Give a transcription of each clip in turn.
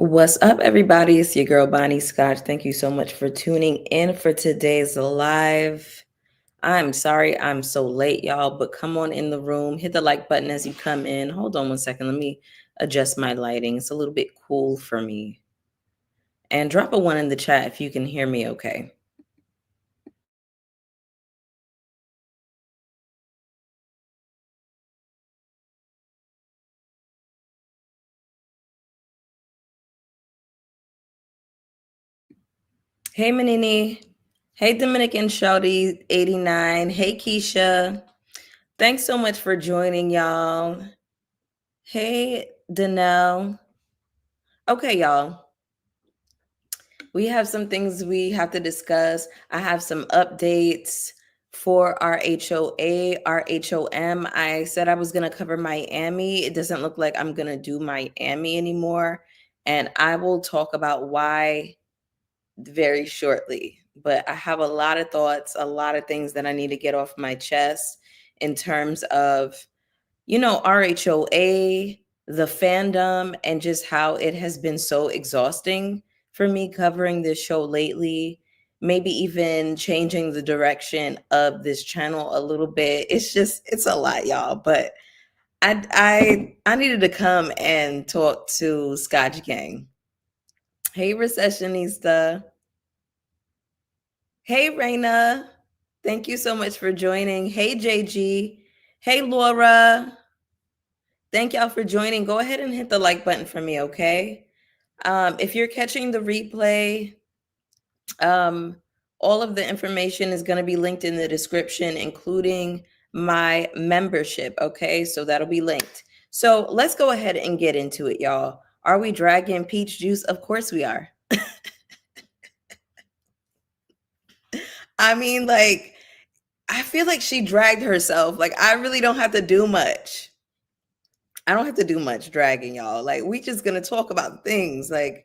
What's up, everybody? It's your girl, Bonnie Scotch. Thank you so much for tuning in for today's live. I'm sorry I'm so late, y'all, but come on in the room. Hit the like button as you come in. Hold on one second. Let me adjust my lighting. It's a little bit cool for me. And drop a one in the chat if you can hear me okay. Hey, Manini. Hey, Dominican Shouty 89. Hey, Keisha. Thanks so much for joining, y'all. Hey, Danelle. Okay, y'all. We have some things we have to discuss. I have some updates for our HOA, our HOM. I said I was going to cover Miami. It doesn't look like I'm going to do Miami anymore. And I will talk about why very shortly. But I have a lot of thoughts, a lot of things that I need to get off my chest in terms of, RHOA, the fandom, and just how it has been so exhausting for me covering this show lately. Maybe even changing the direction of this channel a little bit. It's a lot, y'all. But I needed to come and talk to Scotch Gang. Hey, Recessionista. Hey, Raina. Thank you so much for joining. Hey, JG. Hey, Laura. Thank y'all for joining. Go ahead and hit the like button for me, okay? If you're catching the replay, all of the information is going to be linked in the description, including my membership, okay? So that'll be linked. So let's go ahead and get into it, y'all. Are we dragging peach juice? Of course we are. I mean, like, I feel like she dragged herself. Like, I really don't have to do much. I don't have to do much dragging, y'all. Like, we just gonna talk about things. Like,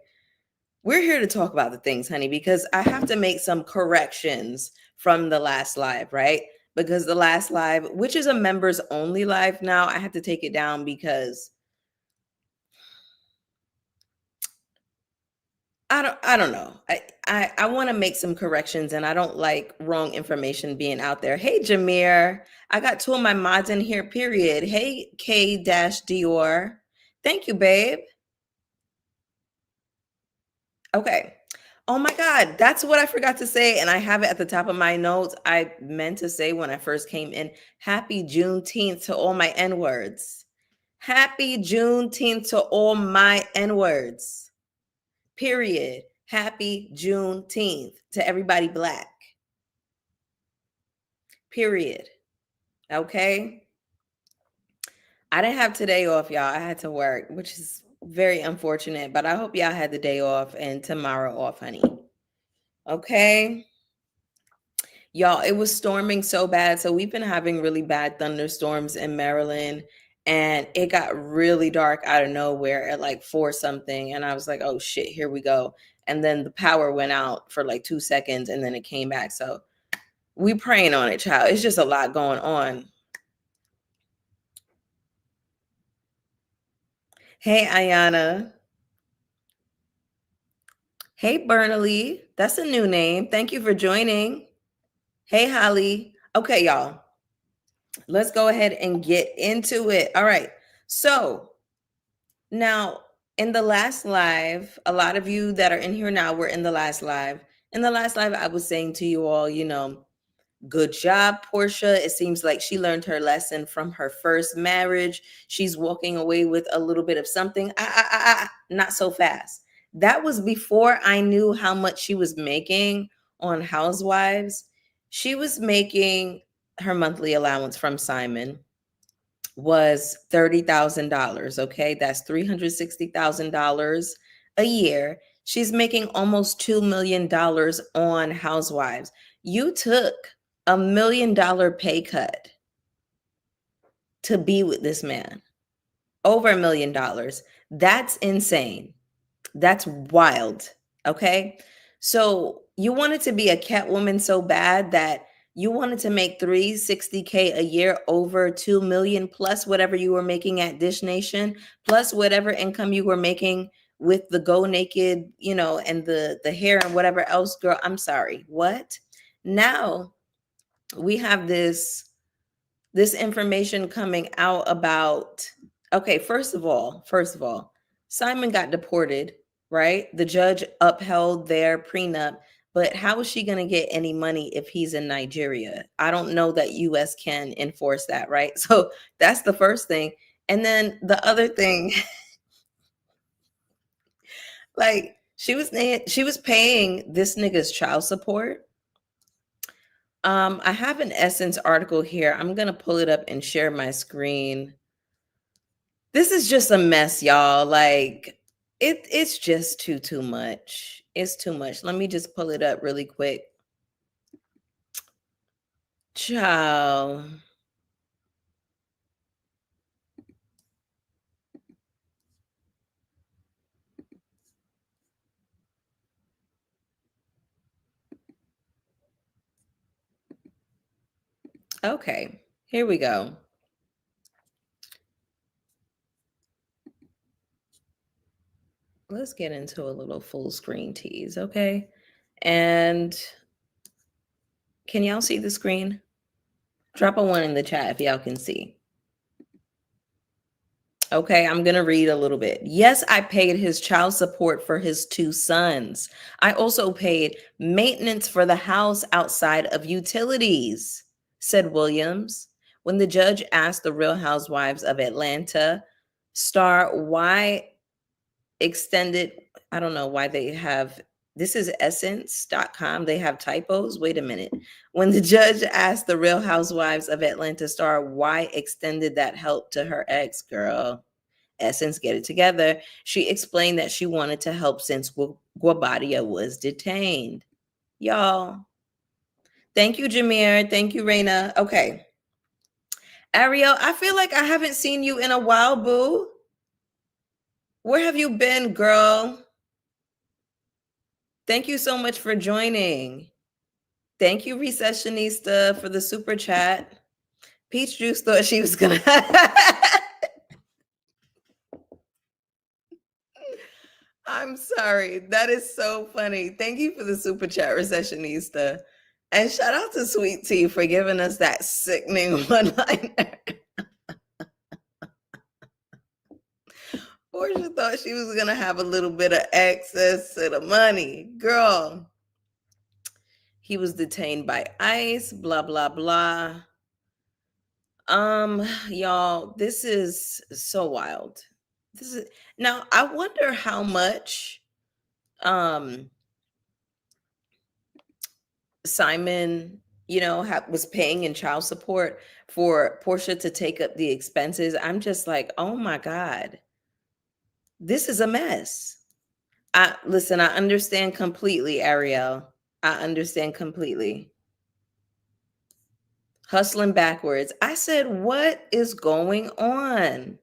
we're here to talk about the things, honey, because I have to make some corrections from the last live, right? Because the last live, which is a members only live now, I have to take it down because I don't know. I want to make some corrections and I don't like wrong information being out there. Hey, Jameer. I got two of my mods in here, period. Hey, K-Dior. Thank you, babe. Okay. Oh my God, that's what I forgot to say. And I have it at the top of my notes. I meant to say when I first came in, happy Juneteenth to all my N-words. Happy Juneteenth to all my N-words. Period. Happy Juneteenth to everybody Black. Period. Okay. I didn't have today off, y'all. I had to work, which is very unfortunate, but I hope y'all had the day off and tomorrow off, honey. Okay. Y'all, it was storming so bad. So we've been having really bad thunderstorms in Maryland, and it got really dark out of nowhere at like 4 something. And I was like, oh shit, here we go. And then the power went out for like 2 seconds and then it came back. So we praying on it, child. It's just a lot going on. Hey, Ayana. Hey, Bernally. That's a new name. Thank you for joining. Hey, Holly. Okay, y'all. Let's go ahead and get into it. All right. So now in the last live, a lot of you that are in here now were in the last live. In the last live, I was saying to you all, good job, Porsha. It seems like she learned her lesson from her first marriage. She's walking away with a little bit of something. Not so fast. That was before I knew how much she was making on Housewives. She was making her monthly allowance from Simon was $30,000. Okay. That's $360,000 a year. She's making almost $2 million on Housewives. You took $1 million pay cut to be with this man. Over $1 million. That's insane. That's wild. Okay. So you wanted to be a Catwoman so bad that you wanted to make $360K a year, over 2 million plus whatever you were making at Dish Nation, plus whatever income you were making with the go naked, and the hair and whatever else, girl. I'm sorry. What? Now we have this information coming out about, okay, first of all, Simon got deported, right? The judge upheld their prenup, but how is she going to get any money if he's in Nigeria? I don't know that US can enforce that, right? So that's the first thing. And then the other thing, like she was paying this nigga's child support. I have an Essence article here. I'm gonna pull it up and share my screen. This is just a mess, y'all. Like it's just too much. It's too much. Let me just pull it up really quick. Ciao. Okay, here we go. Let's get into a little full screen tease, okay? And can y'all see the screen? Drop a 1 in the chat if y'all can see. Okay, I'm going to read a little bit. Yes, I paid his child support for his 2 sons. I also paid maintenance for the house outside of utilities, said Williams. When the judge asked the Real Housewives of Atlanta star why extended, I don't know why they have, this is essence.com. They have typos. Wait a minute. When the judge asked the Real Housewives of Atlanta star why extended that help to her ex, girl, Essence, get it together. She explained that she wanted to help since Guabadia was detained. Y'all. Thank you, Jameer. Thank you, Raina. Okay. Ariel, I feel like I haven't seen you in a while, boo. Where have you been, girl? Thank you so much for joining. Thank you, Recessionista, for the super chat. Peach Juice thought she was gonna. I'm sorry. That is so funny. Thank you for the super chat, Recessionista. And shout out to Sweet Tea for giving us that sickening one-liner. Porsha thought she was going to have a little bit of access to the money. Girl, he was detained by ICE, blah, blah, blah. Y'all, this is so wild. Now, I wonder how much Simon, was paying in child support for Porsha to take up the expenses. I'm just like, oh my God, this is a mess. Listen, I understand completely, Ariel. I understand completely. Hustling backwards. I said, what is going on?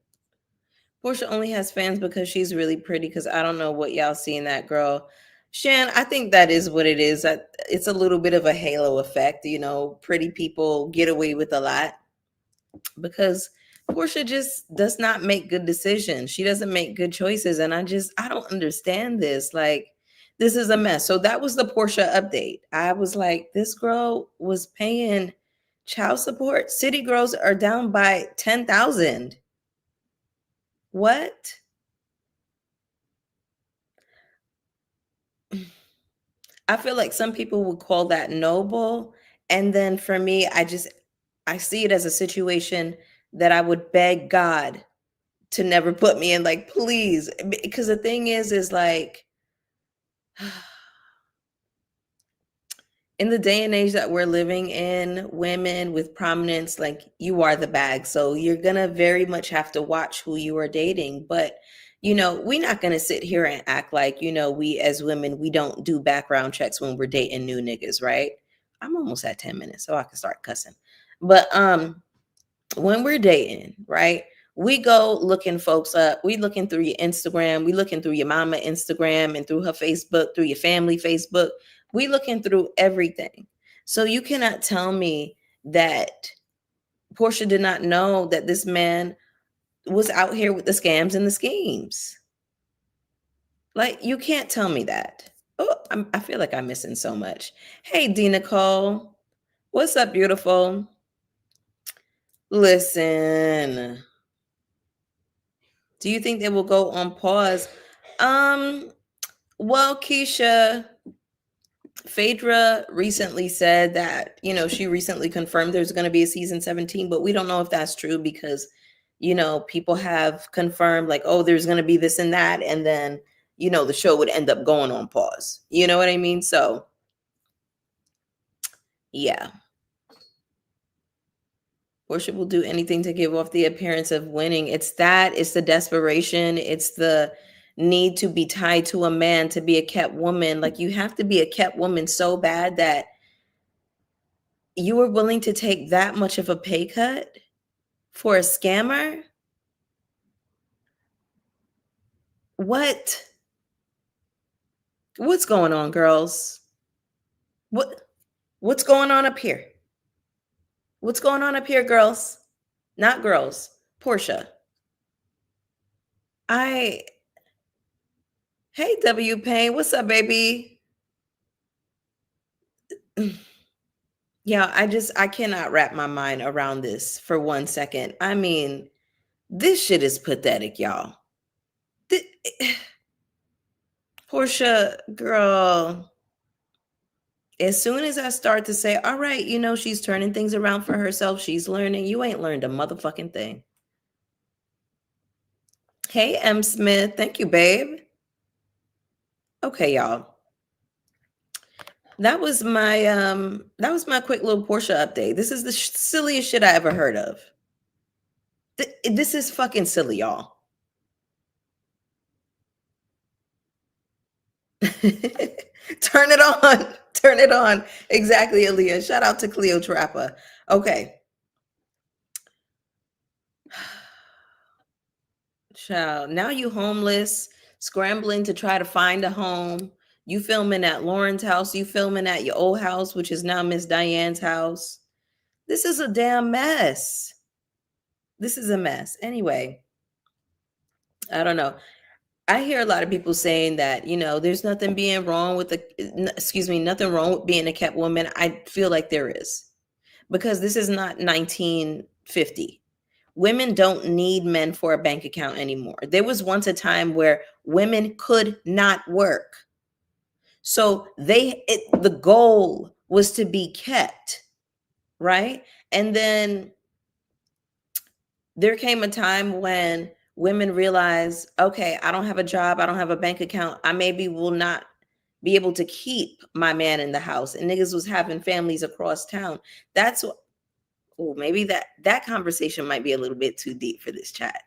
Porsha only has fans because she's really pretty, because I don't know what y'all see in that girl. Shan, I think that is what it is. It's a little bit of a halo effect. Pretty people get away with a lot because Porsha just does not make good decisions. She doesn't make good choices. And I don't understand this. Like, this is a mess. So that was the Porsha update. I was like, this girl was paying child support. City girls are down by 10,000. What? I feel like some people would call that noble. And then for me, I see it as a situation that I would beg God to never put me in, like, please. Because the thing is like, in the day and age that we're living in, women with prominence, like, you are the bag. So you're going to very much have to watch who you are dating. But, we're not going to sit here and act like, we as women, we don't do background checks when we're dating new niggas, right? I'm almost at 10 minutes, so I can start cussing. But when we're dating, right? We go looking folks up. We looking through your Instagram. We looking through your mama Instagram and through her Facebook, through your family Facebook. We looking through everything. So you cannot tell me that Porsha did not know that this man was out here with the scams and the schemes. Like, you can't tell me that. Oh, I feel like I'm missing so much. Hey, D. Nicole. What's up, beautiful? Listen, do you think they will go on pause? Well, Keisha, Phaedra recently said that, she recently confirmed there's going to be a season 17, but we don't know if that's true because, people have confirmed like, oh, there's going to be this and that. And then, the show would end up going on pause. You know what I mean? So, yeah. Porsha will do anything to give off the appearance of winning. It's the desperation, it's the need to be tied to a man, to be a kept woman. Like, you have to be a kept woman so bad that you were willing to take that much of a pay cut for a scammer? What? What's going on, girls? What's going on up here? What's going on up here, girls? Not girls. Porsha. Hey, W Payne, what's up, baby? Yeah, I cannot wrap my mind around this for 1 second. I mean, this shit is pathetic, y'all. Porsha, girl, as soon as I start to say, all right, she's turning things around for herself, she's learning, you ain't learned a motherfucking thing. Hey, M. Smith. Thank you, babe. Okay, y'all. That was my quick little Porsha update. This is the silliest shit I ever heard of. This is fucking silly, y'all. Turn it on. Turn it on. Exactly, Aaliyah. Shout out to Cleotrapa. Okay. Child, now you homeless, scrambling to try to find a home. You filming at Lauren's house. You filming at your old house, which is now Miss Diane's house. This is a damn mess. This is a mess. Anyway, I don't know. I hear a lot of people saying that, there's nothing being wrong with nothing wrong with being a kept woman. I feel like there is, because this is not 1950. Women don't need men for a bank account anymore. There was once a time where women could not work. So the goal was to be kept, right? And then there came a time when women realized, okay, I don't have a job, I don't have a bank account, I maybe will not be able to keep my man in the house. And niggas was having families across town. That's what, oh, maybe that conversation might be a little bit too deep for this chat.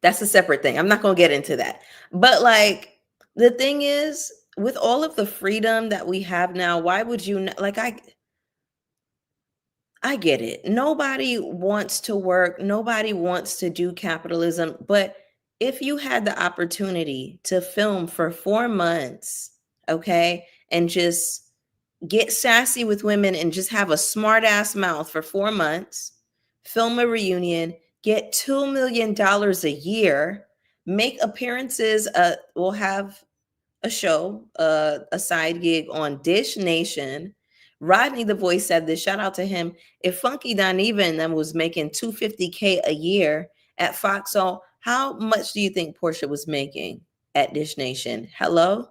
That's a separate thing. I'm not going to get into that. But like, the thing is, with all of the freedom that we have now, why would you not, like, I get it. Nobody wants to work. Nobody wants to do capitalism. But if you had the opportunity to film for 4 months, okay, and just get sassy with women and just have a smart ass mouth for 4 months, film a reunion, get $2 million a year, make appearances, we'll have a show, a side gig on Dish Nation. Rodney the Voice said this. Shout out to him. If Funky Don Even then was making $250K a year at Foxhole, how much do you think Porsha was making at Dish Nation? Hello?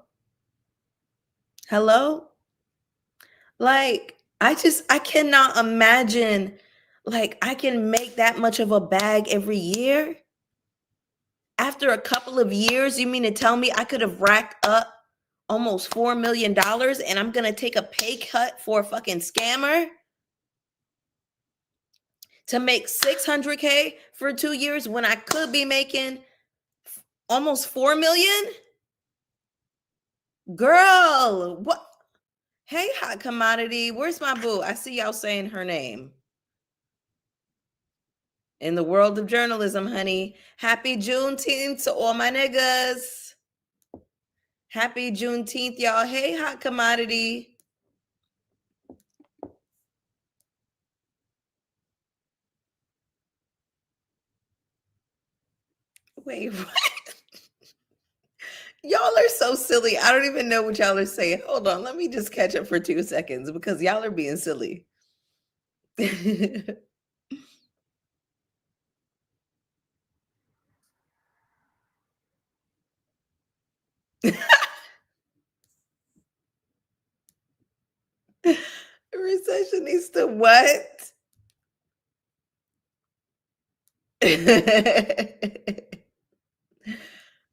Like, I cannot imagine, like, I can make that much of a bag every year. After a couple of years, you mean to tell me I could have racked up almost $4 million and I'm going to take a pay cut for a fucking scammer to make $600K for 2 years when I could be making almost $4 million? Girl, what? Hey, Hot Commodity, where's my boo? I see y'all saying her name. In the world of journalism, honey. Happy Juneteenth to all my niggas. Happy Juneteenth, y'all. Hey, Hot Commodity. Wait, what? Y'all are so silly. I don't even know what y'all are saying. Hold on. Let me just catch up for 2 seconds because y'all are being silly. Recessionista, what?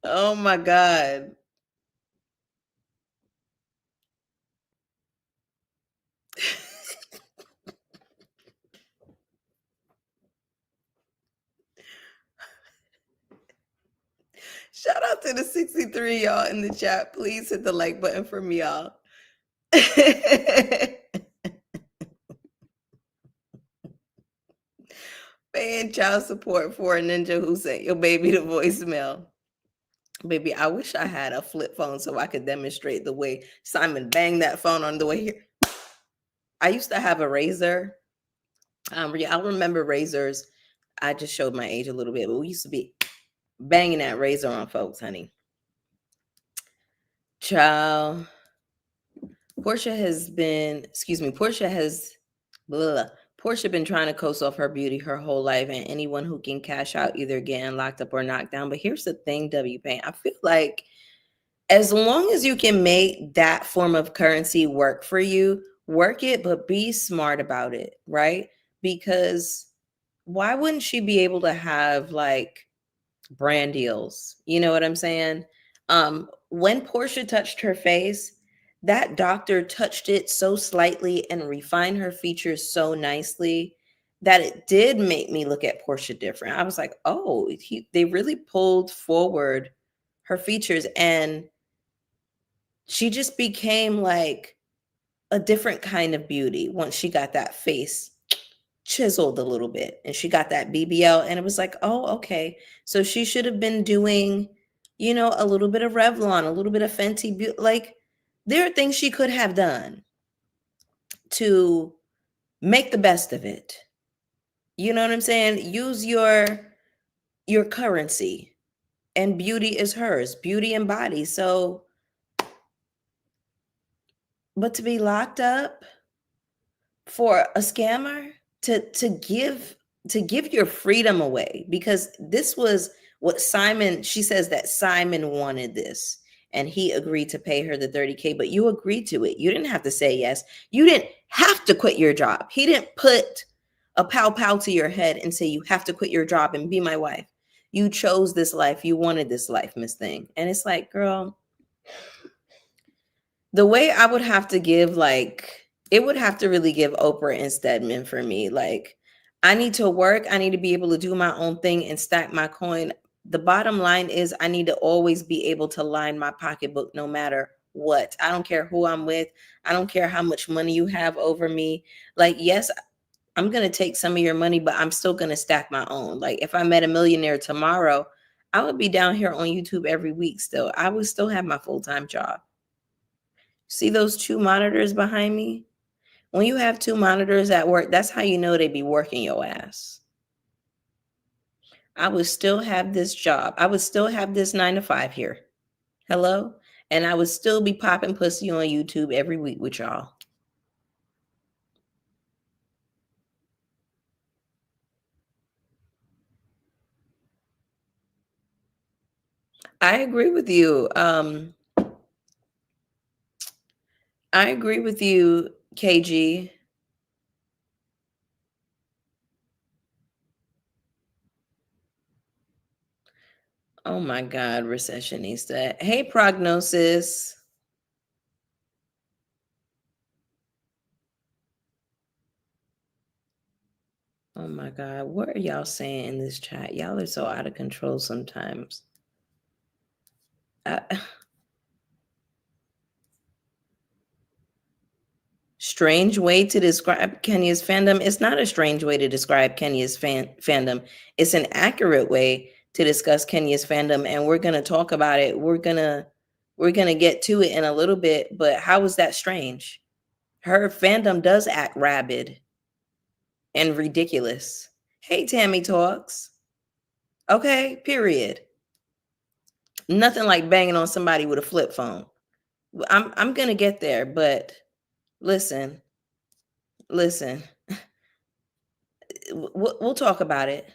Oh my God. Shout out to the 63 y'all in the chat. Please hit the like button for me, y'all. Paying child support for a ninja who sent your baby to voicemail. Baby, I wish I had a flip phone so I could demonstrate the way Simon banged that phone on the way here. I used to have a razor. I remember razors. I just showed my age a little bit, but we used to be banging that razor on folks, honey. Child. Porsha has been trying to coast off her beauty her whole life, and anyone who can cash out either getting locked up or knocked down. But here's the thing, W Pain. I feel like as long as you can make that form of currency work for you, work it, but be smart about it, right? Because why wouldn't she be able to have like brand deals? You know what I'm saying? When Porsha touched her face, that doctor touched it so slightly and refined her features so nicely that it did make me look at Porsha different. I was like, oh, they really pulled forward her features, and she just became like a different kind of beauty once she got that face chiseled a little bit and she got that BBL, and it was like, oh, okay. So she should have been doing, a little bit of Revlon, a little bit of Fenty. Like, there are things she could have done to make the best of it. You know what I'm saying? Use your currency, and beauty is hers, beauty and body. So, but to be locked up for a scammer, to give your freedom away, because this was what she says that Simon wanted this and he agreed to pay her the 30K, but you agreed to it. You didn't have to say yes. You didn't have to quit your job. He didn't put a pow to your head and say you have to quit your job and be my wife. You chose this life. You wanted this life, Miss Thing. And it's like, girl, the way I would have to give, like, it would have to really give Oprah and Stedman for me. Like, I need to work. I need to be able to do my own thing and stack my coin. The bottom line is I need to always be able to line my pocketbook no matter what. I don't care who I'm with. I don't care how much money you have over me. Like, yes, I'm going to take some of your money, but I'm still going to stack my own. Like, if I met a millionaire tomorrow, I would be down here on YouTube every week still. I would still have my full-time job. See those 2 monitors behind me? When you have 2 monitors at work, that's how you know they be working your ass. I would still have this job. I would still have this 9 to 5 here. Hello? And I would still be popping pussy on YouTube every week with y'all. I agree with you. I agree with you, KG. Oh my God, recessionista. Hey, Prognosis. Oh my God, what are y'all saying in this chat? Y'all are so out of control sometimes. Strange way to describe Kenya's fandom. It's not a strange way to describe Kenya's fandom. It's an accurate way to discuss Kenya's fandom, and we're gonna talk about it. We're gonna get to it in a little bit. But how is that strange? Her fandom does act rabid and ridiculous. Hey, Tammy Talks. Okay, period. Nothing like banging on somebody with a flip phone. I'm gonna get there, but listen, listen. We'll talk about it.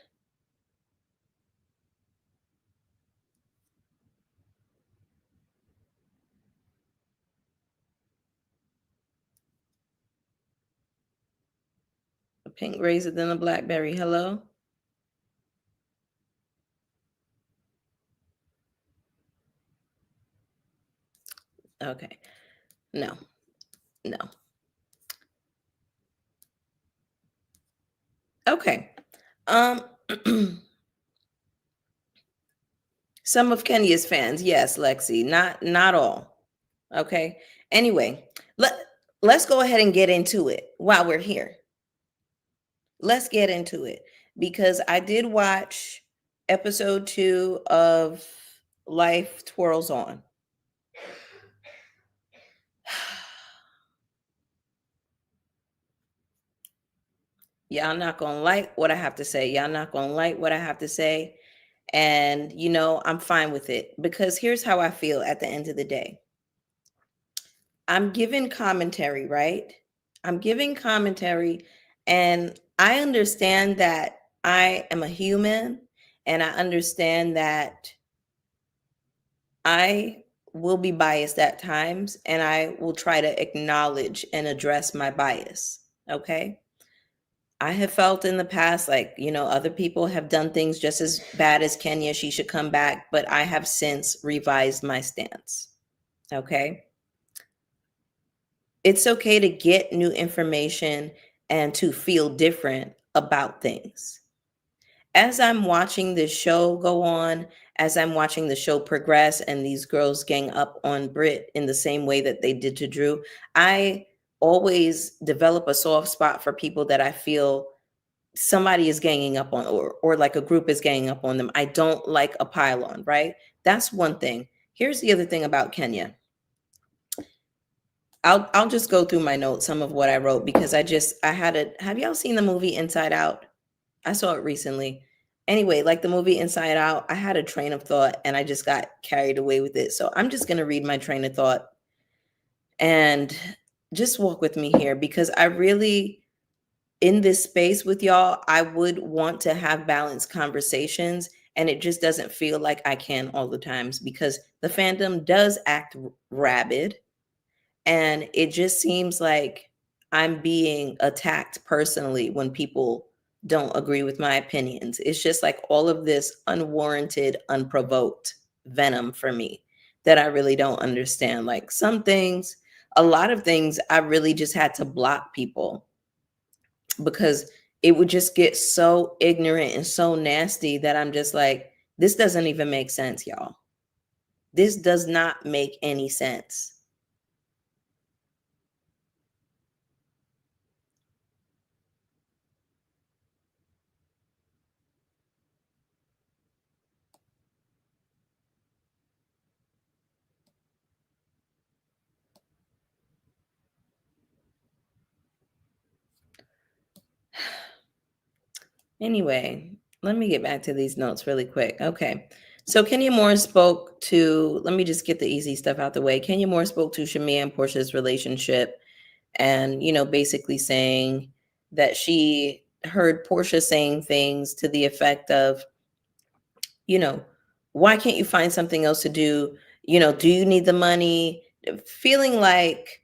A pink raisin than a blackberry. Hello. Okay. No. No. Okay. Um. Some of Kenya's fans, yes, Lexi. Not all. Okay. Anyway, let's go ahead and get into it while we're here. Let's get into it because I did watch episode 2 of Life Twirls On. Y'all not gonna like what I have to say. Y'all not gonna like what I have to say. And, I'm fine with it because here's how I feel at the end of the day. I'm giving commentary, right? I'm giving commentary, and I understand that I am a human, and I understand that I will be biased at times, and I will try to acknowledge and address my bias. Okay. I have felt in the past like, other people have done things just as bad as Kenya. She should come back. But I have since revised my stance. Okay. It's okay to get new information and to feel different about things. As I'm watching this show go on, as I'm watching the show progress and these girls gang up on Britt in the same way that they did to Drew, I always develop a soft spot for people that I feel somebody is ganging up on, or like a group is ganging up on them. I don't like a pylon, right? That's one thing. Here's the other thing about Kenya. I'll just go through my notes, some of what I wrote, because have y'all seen the movie Inside Out? I saw it recently. Anyway, like the movie Inside Out, I had a train of thought and I just got carried away with it. So I'm just going to read my train of thought and just walk with me here because I really, in this space with y'all, I would want to have balanced conversations, and it just doesn't feel like I can all the times because the fandom does act rabid, and it just seems like I'm being attacked personally when people don't agree with my opinions. It's just like all of this unwarranted, unprovoked venom for me that I really don't understand. Like some things, a lot of things, I really just had to block people because it would just get so ignorant and so nasty that I'm just like, this doesn't even make sense, y'all. This does not make any sense. Anyway, let me get back to these notes really quick. Okay. So Kenya Moore spoke to, let me just get the easy stuff out the way. Kenya Moore spoke to Shamia and Porsha's relationship and, basically saying that she heard Porsha saying things to the effect of, you know, why can't you find something else to do? Do you need the money? Feeling like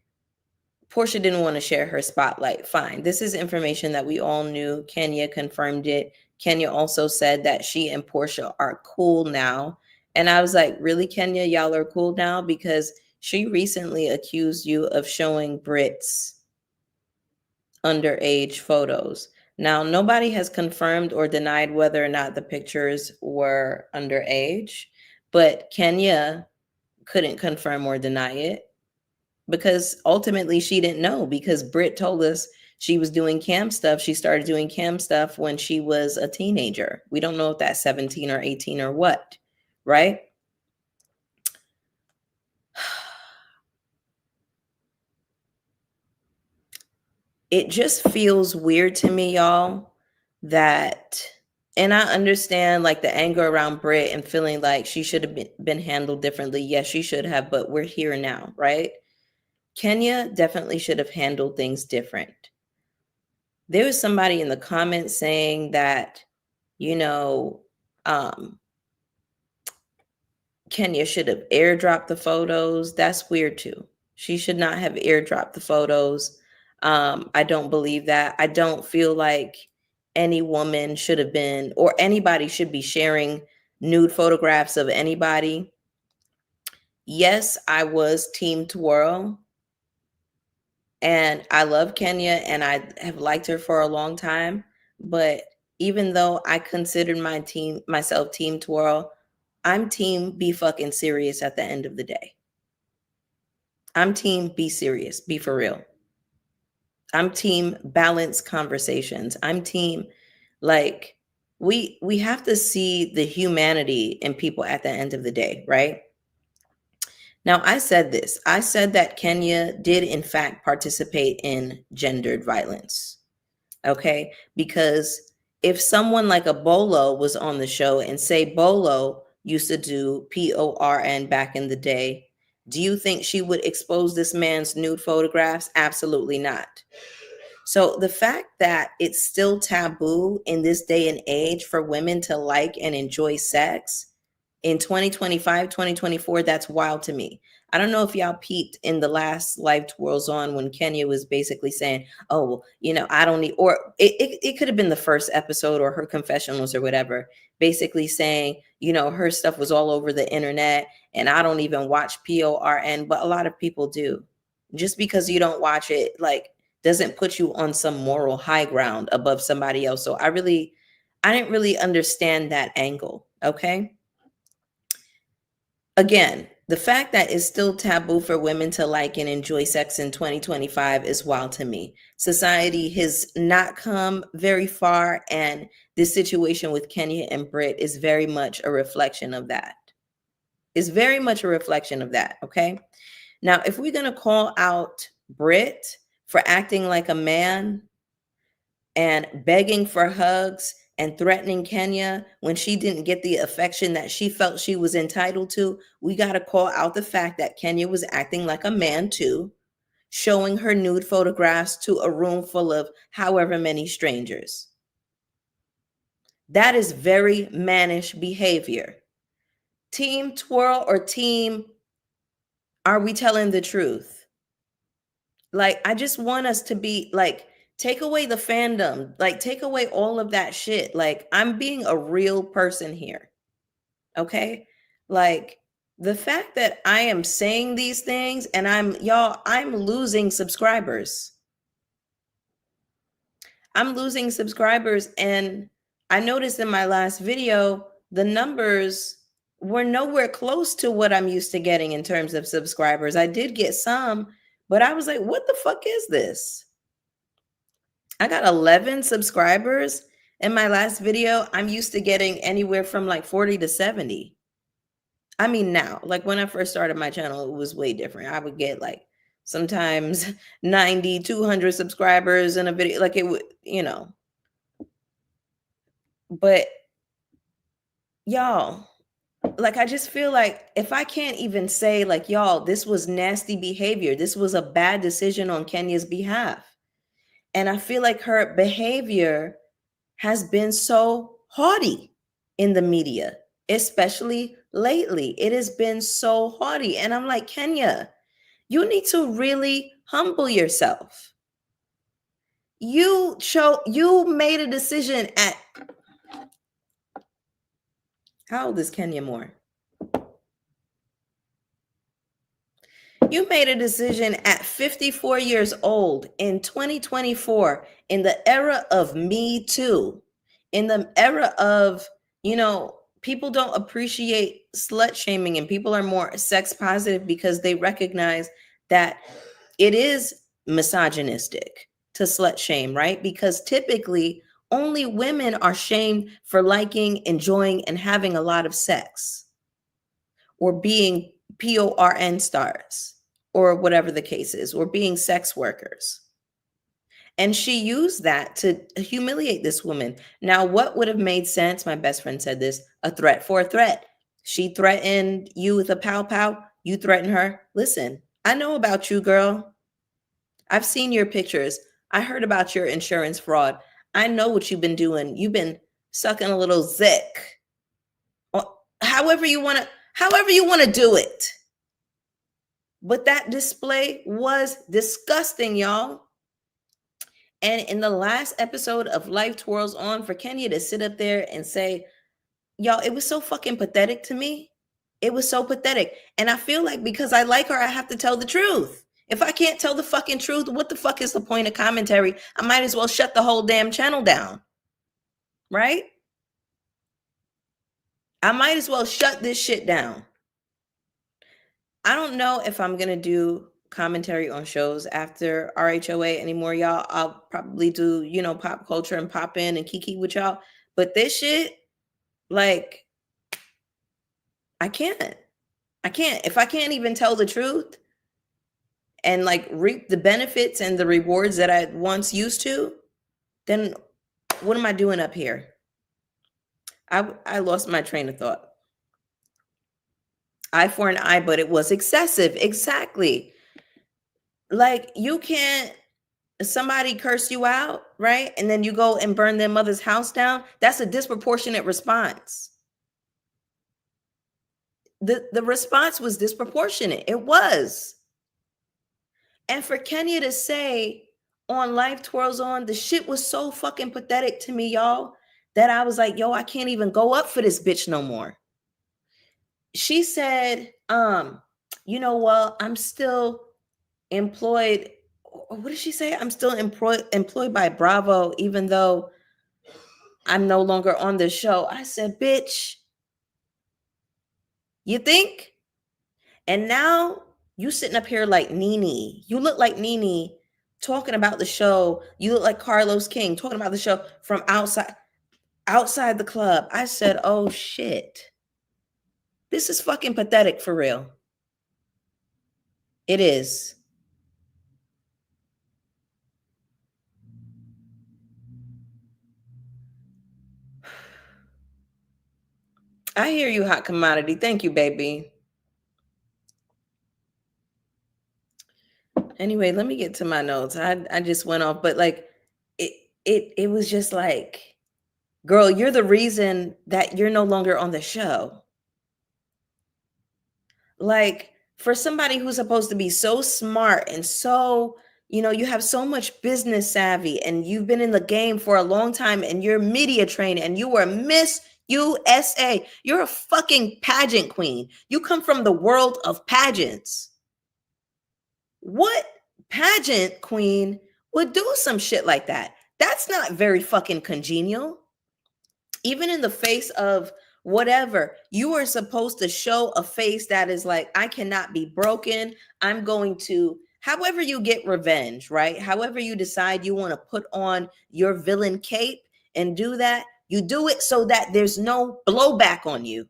Porsha didn't want to share her spotlight. Fine. This is information that we all knew. Kenya confirmed it. Kenya also said that she and Porsha are cool now. And I was like, really, Kenya? Y'all are cool now? Because she recently accused you of showing Britt's underage photos. Now, nobody has confirmed or denied whether or not the pictures were underage, but Kenya couldn't confirm or deny it because ultimately she didn't know because Britt told us she was doing cam stuff. She started doing cam stuff when she was a teenager. We don't know if that's 17 or 18 or what, right? It just feels weird to me, y'all, that And I understand like the anger around Britt and feeling like she should have been handled differently. Yes, she should have, but we're here now, right? Kenya definitely should have handled things different. There was somebody in the comments saying that, you know, Kenya should have airdropped the photos. That's weird too. She should not have airdropped the photos. I don't believe that. I don't feel like any woman should have been, or anybody should be sharing nude photographs of anybody. Yes, I was team twirl, and I love Kenya and I have liked her for a long time. But even though I considered myself team twirl, I'm team be fucking serious at the end of the day. I'm team be serious, be for real. I'm team balance conversations. I'm team like we have to see the humanity in people at the end of the day, right? Now, I said this. I said that Kenya did in fact participate in gendered violence. Okay? Because if someone like a Bolo was on the show and say Bolo used to do PORN back in the day, do you think she would expose this man's nude photographs? Absolutely not. So the fact that it's still taboo in this day and age for women to like and enjoy sex in 2025, 2024, that's wild to me. I don't know if y'all peeped in the last Life Twirls On when Kenya was basically saying, oh, you know, I don't need, or it could have been the first episode or her confessionals or whatever, basically saying, you know, her stuff was all over the internet and I don't even watch PORN, but a lot of people do. Just because you don't watch it, like, doesn't put you on some moral high ground above somebody else. So I didn't really understand that angle. Okay. Again, the fact that it's still taboo for women to like and enjoy sex in 2025 is wild to me. Society has not come very far, and this situation with Kenya and Britt is very much a reflection of that. It's very much a reflection of that, okay? Now, if we're going to call out Britt for acting like a man and begging for hugs and threatening Kenya when she didn't get the affection that she felt she was entitled to, we got to call out the fact that Kenya was acting like a man too, showing her nude photographs to a room full of however many strangers. That is very mannish behavior. Team twirl or team, are we telling the truth? Like, I just want us to be like, take away the fandom, like take away all of that shit. Like, I'm being a real person here. Okay? Like, the fact that I am saying these things and I'm losing subscribers. I'm losing subscribers, and I noticed in my last video, the numbers were nowhere close to what I'm used to getting in terms of subscribers. I did get some, but I was like, what the fuck is this? I got 11 subscribers in my last video. I'm used to getting anywhere from like 40 to 70. I mean, now, like when I first started my channel, it was way different. I would get like sometimes 90, 200 subscribers in a video. Like it would, you know. But y'all, like, I just feel like if I can't even say like, y'all, this was nasty behavior. This was a bad decision on Kenya's behalf. And I feel like her behavior has been so haughty in the media, especially lately. It has been so haughty. And I'm like, Kenya, you need to really humble yourself. You made a decision at, how old is Kenya Moore? You made a decision at 54 years old in 2024, in the era of Me Too, in the era of, you know, people don't appreciate slut shaming and people are more sex positive because they recognize that it is misogynistic to slut shame, right? Because typically only women are shamed for liking, enjoying, and having a lot of sex or being PORN stars or whatever the case is, or being sex workers. And she used that to humiliate this woman. Now, what would have made sense? My best friend said this: a threat for a threat. She threatened you with a pow pow. You threaten her. Listen, I know about you, girl. I've seen your pictures. I heard about your insurance fraud. I know what you've been doing. You've been sucking a little zick. However you want to do it. But that display was disgusting, y'all. And in the last episode of Life Twirls On, for Kenya to sit up there and say, y'all, it was so fucking pathetic to me. It was so pathetic. And I feel like because I like her, I have to tell the truth. If I can't tell the fucking truth, what the fuck is the point of commentary? I might as well shut the whole damn channel down. Right? I might as well shut this shit down. I don't know if I'm going to do commentary on shows after RHOA anymore, y'all. I'll probably do, pop culture and pop in and kiki with y'all. But this shit, like, I can't. If I can't even tell the truth and like reap the benefits and the rewards that I once used to, then what am I doing up here? I lost my train of thought. Eye for an eye, but it was excessive. Exactly. Like, you can't, somebody curse you out, right? And then you go and burn their mother's house down. That's a disproportionate response. The response was disproportionate. It was. And for Kenya to say on Life Twirls On, the shit was so fucking pathetic to me, y'all, that I was like, yo, I can't even go up for this bitch no more. She said, well, I'm still employed. What did she say? I'm still employed by Bravo, even though I'm no longer on the show. I said, bitch, you think? And now you sitting up here like Nene. You look like Nene talking about the show. You look like Carlos King talking about the show from outside the club. I said, oh shit. This is fucking pathetic for real. It is. I hear you, hot commodity. Thank you, baby. Anyway, let me get to my notes. I just went off, but like it was just like, girl, you're the reason that you're no longer on the show. Like, for somebody who's supposed to be so smart and so, you have so much business savvy and you've been in the game for a long time and you're media trained and you were Miss USA. You're a fucking pageant queen. You come from the world of pageants. What pageant queen would do some shit like that? That's not very fucking congenial. Even in the face of whatever, you are supposed to show a face that is like, I cannot be broken. I'm going to, however you get revenge, right? However you decide you want to put on your villain cape and do that, you do it so that there's no blowback on you.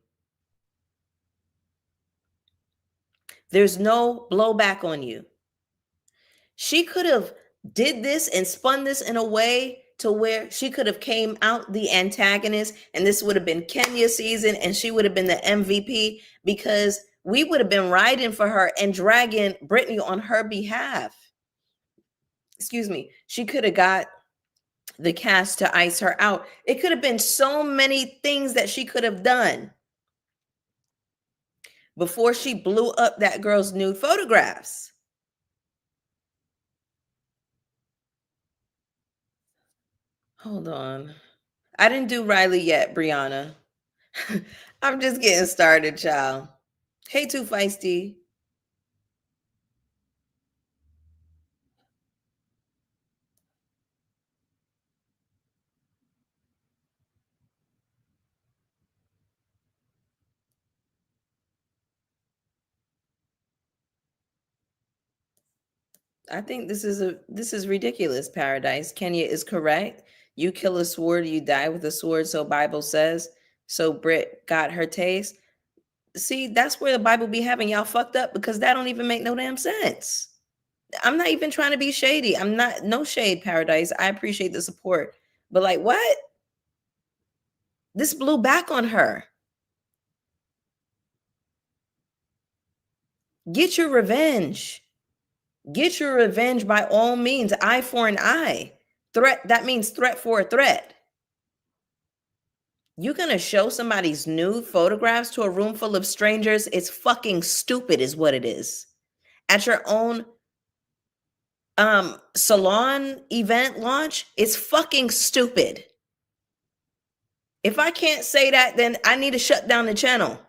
There's no blowback on you. She could have did this and spun this in a way to where she could have came out the antagonist and this would have been Kenya's season and she would have been the MVP, because we would have been riding for her and dragging Brittany on her behalf. Excuse me. She could have got the cast to ice her out. It could have been so many things that she could have done before she blew up that girl's nude photographs. Hold on. I didn't do Riley yet, Brianna. I'm just getting started, child. Hey, Too Feisty. I think this is ridiculous, Paradise. Kenya is correct. You kill a sword, you die with a sword, so Bible says. So Britt got her taste. See, that's where the Bible be having y'all fucked up, because that don't even make no damn sense. I'm not even trying to be shady. I'm not, no shade, Paradise. I appreciate the support. But like, what? This blew back on her. Get your revenge. Get your revenge by all means. Eye for an eye. Threat, that means threat for a threat. You're going to show somebody's nude photographs to a room full of strangers? It's fucking stupid is what it is. At your own salon event launch, it's fucking stupid. If I can't say that, then I need to shut down the channel.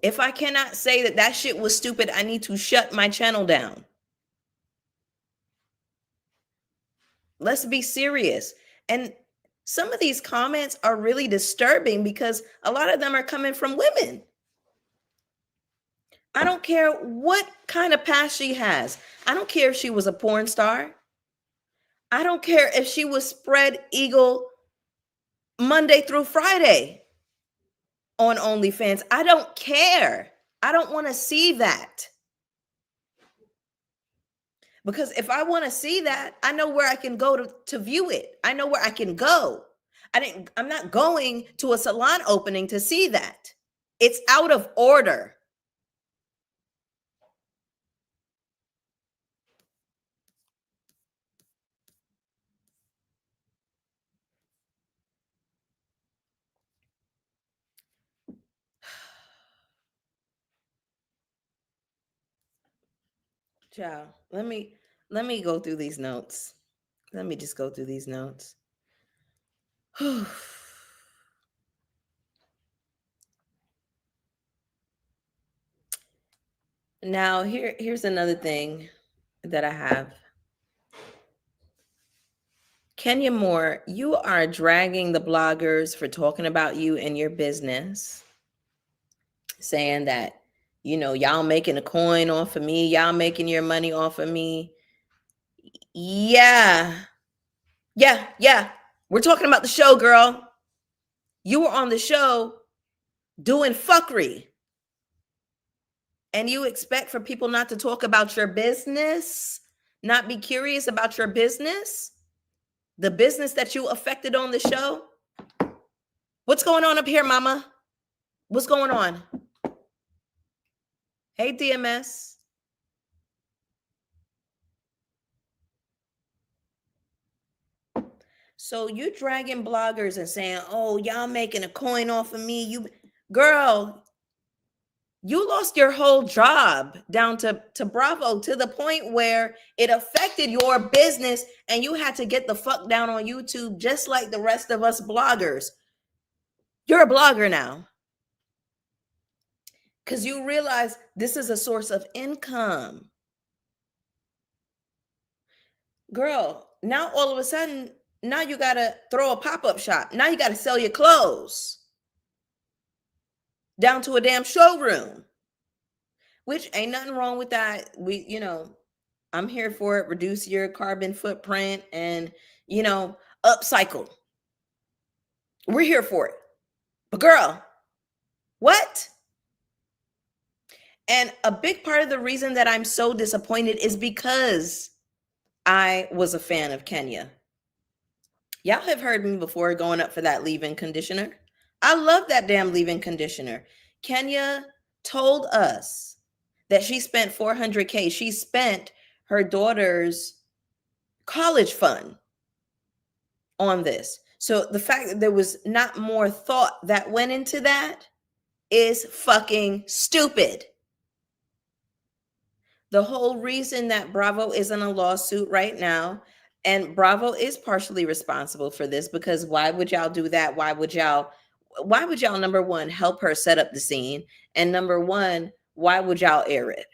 If I cannot say that that shit was stupid, I need to shut my channel down. Let's be serious. And some of these comments are really disturbing because a lot of them are coming from women. I don't care what kind of past she has. I don't care if she was a porn star. I don't care if she was spread eagle Monday through Friday on OnlyFans. I don't care. I don't want to see that. Because if I want to see that, I know where I can go to view it. I know where I can go. I'm not going to a salon opening to see that. It's out of order. Ciao. Let me go through these notes. Let me just go through these notes. Now, here's another thing that I have. Kenya Moore, you are dragging the bloggers for talking about you and your business, saying that, you know, y'all making a coin off of me, y'all making your money off of me. Yeah. We're talking about the show, girl. You were on the show doing fuckery. And you expect for people not to talk about your business, not be curious about your business, the business that you affected on the show? What's going on up here, mama? What's going on? Hey, DMS. So you dragging bloggers and saying, oh, y'all making a coin off of me. You, girl, you lost your whole job down to Bravo, to the point where it affected your business and you had to get the fuck down on YouTube just like the rest of us bloggers. You're a blogger now because you realize this is a source of income. Girl, now all of a sudden, now you got to throw a pop-up shop. Now you got to sell your clothes down to a damn showroom, which ain't nothing wrong with that. We, you know, I'm here for it. Reduce your carbon footprint and, you know, upcycle. We're here for it. But girl, what? And a big part of the reason that I'm so disappointed is because I was a fan of Kenya. Y'all have heard me before going up for that leave-in conditioner. I love that damn leave-in conditioner. Kenya told us that she spent $400K. She spent her daughter's college fund on this. So the fact that there was not more thought that went into that is fucking stupid. The whole reason that Bravo is in a lawsuit right now, and Bravo is partially responsible for this, because why would y'all do that? Why would y'all, number one, help her set up the scene? And number one, why would y'all air it?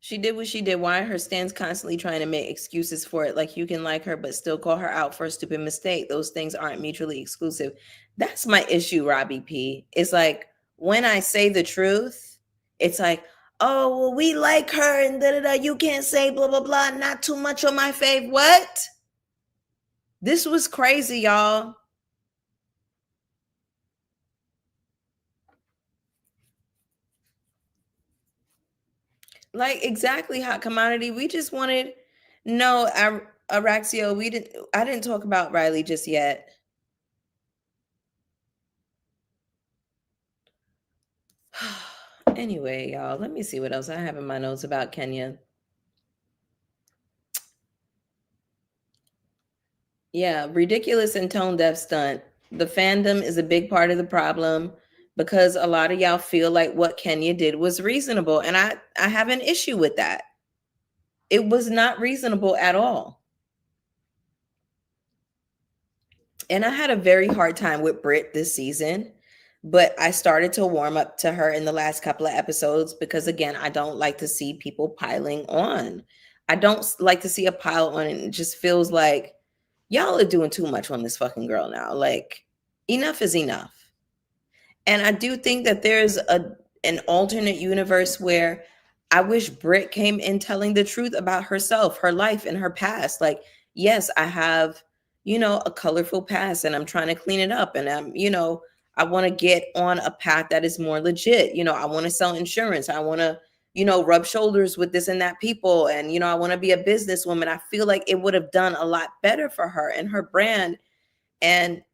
She did what she did. Why her stands constantly trying to make excuses for it? Like, you can like her, but still call her out for a stupid mistake. Those things aren't mutually exclusive. That's my issue, Robbie P. It's like, when I say the truth, it's like, oh, well, we like her and da da da. You can't say blah blah blah. Not too much on my fave. What? This was crazy, y'all. Like exactly hot commodity. We just wanted no Araxio. I didn't talk about Riley just yet. Anyway, y'all, let me see what else I have in my notes about Kenya. Yeah, ridiculous and tone deaf stunt. The fandom is a big part of the problem because a lot of y'all feel like what Kenya did was reasonable. And I have an issue with that. It was not reasonable at all. And I had a very hard time with Britt this season, but I started to warm up to her in the last couple of episodes because, again, I don't like to see people piling on. I don't like to see a pile on, and it just feels like y'all are doing too much on this fucking girl now. Like, enough is enough. And I do think that there's an alternate universe where I wish Britt came in telling the truth about herself, her life, and her past. Like, yes, I have, a colorful past and I'm trying to clean it up. And I want to get on a path that is more legit. I want to sell insurance. I want to, rub shoulders with this and that people. And, I want to be a businesswoman. I feel like it would have done a lot better for her and her brand. And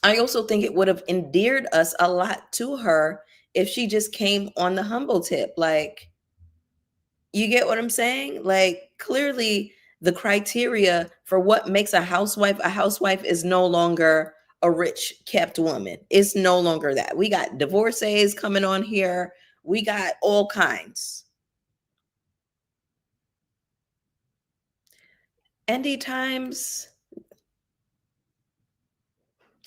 I also think it would have endeared us a lot to her if she just came on the humble tip. Like, you get what I'm saying? Like, clearly, the criteria for what makes a housewife is no longer a rich, kept woman. It's no longer that. We got divorcees coming on here, we got all kinds. Andy times.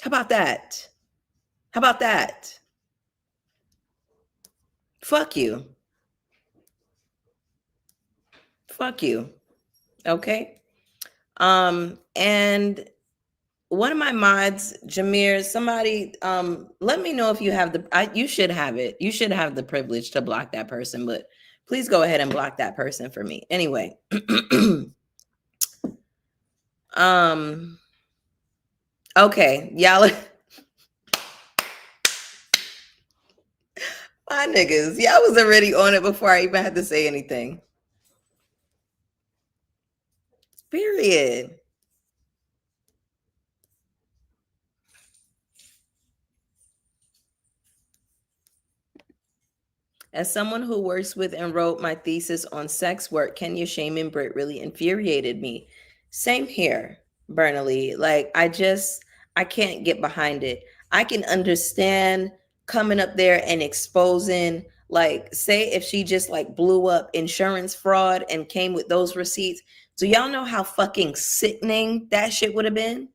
How about that? How about that? Fuck you. Fuck you. Okay. And one of my mods, Jameer, somebody, let me know if you have you should have it. You should have the privilege to block that person, but please go ahead and block that person for me. Anyway. Okay, y'all. My niggas, y'all was already on it before I even had to say anything. Period. As someone who works with and wrote my thesis on sex work, Kenya shaming Britt really infuriated me. Same here, Bernally. Like, I can't get behind it. I can understand coming up there and exposing, like, say if she just like blew up insurance fraud and came with those receipts. Do y'all know how fucking sickening that shit would have been?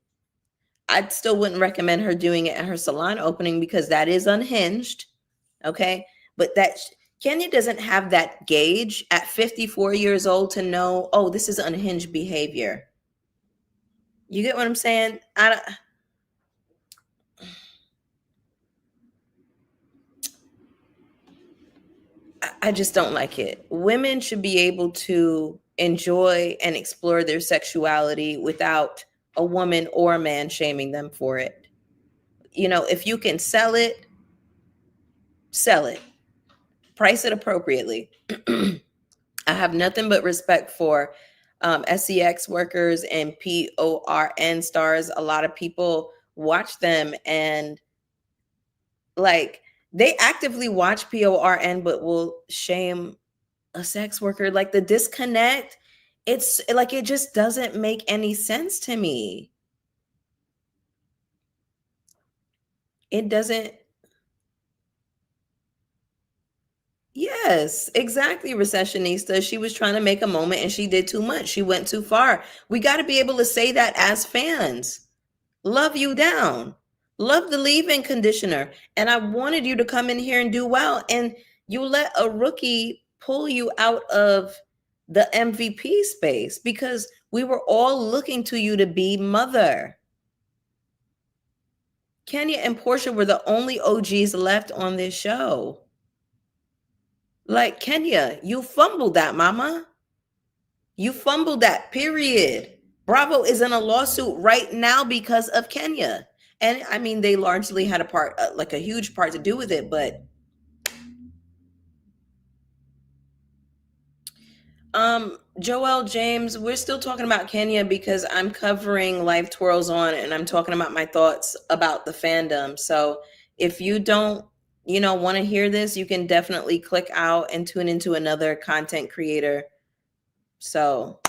I still wouldn't recommend her doing it at her salon opening because that is unhinged. Okay. But Kenya doesn't have that gauge at 54 years old to know, oh, this is unhinged behavior. You get what I'm saying? I just don't like it. Women should be able to enjoy and explore their sexuality without a woman or a man shaming them for it. If you can sell it, price it appropriately. I have nothing but respect for SEX workers and PORN stars. A lot of people watch them and like they actively watch PORN, but will shame a sex worker. Like the disconnect, it's like it just doesn't make any sense to me. It doesn't. Yes, exactly, recessionista. She was trying to make a moment and she did too much. She went too far. We got to be able to say that as fans. Love you down. Love the leave-in conditioner. And I wanted you to come in here and do well. And you let a rookie pull you out of the MVP space because we were all looking to you to be mother. Kenya and Porsha were the only OGs left on this show. Like, Kenya, you fumbled that, mama. You fumbled that, period. Bravo is in a lawsuit right now because of Kenya. And I mean, they largely had a part, like a huge part to do with it, but Joel James, we're still talking about Kenya because I'm covering Life Twirls On and I'm talking about my thoughts about the fandom. So if you don't, want to hear this, you can definitely click out and tune into another content creator. So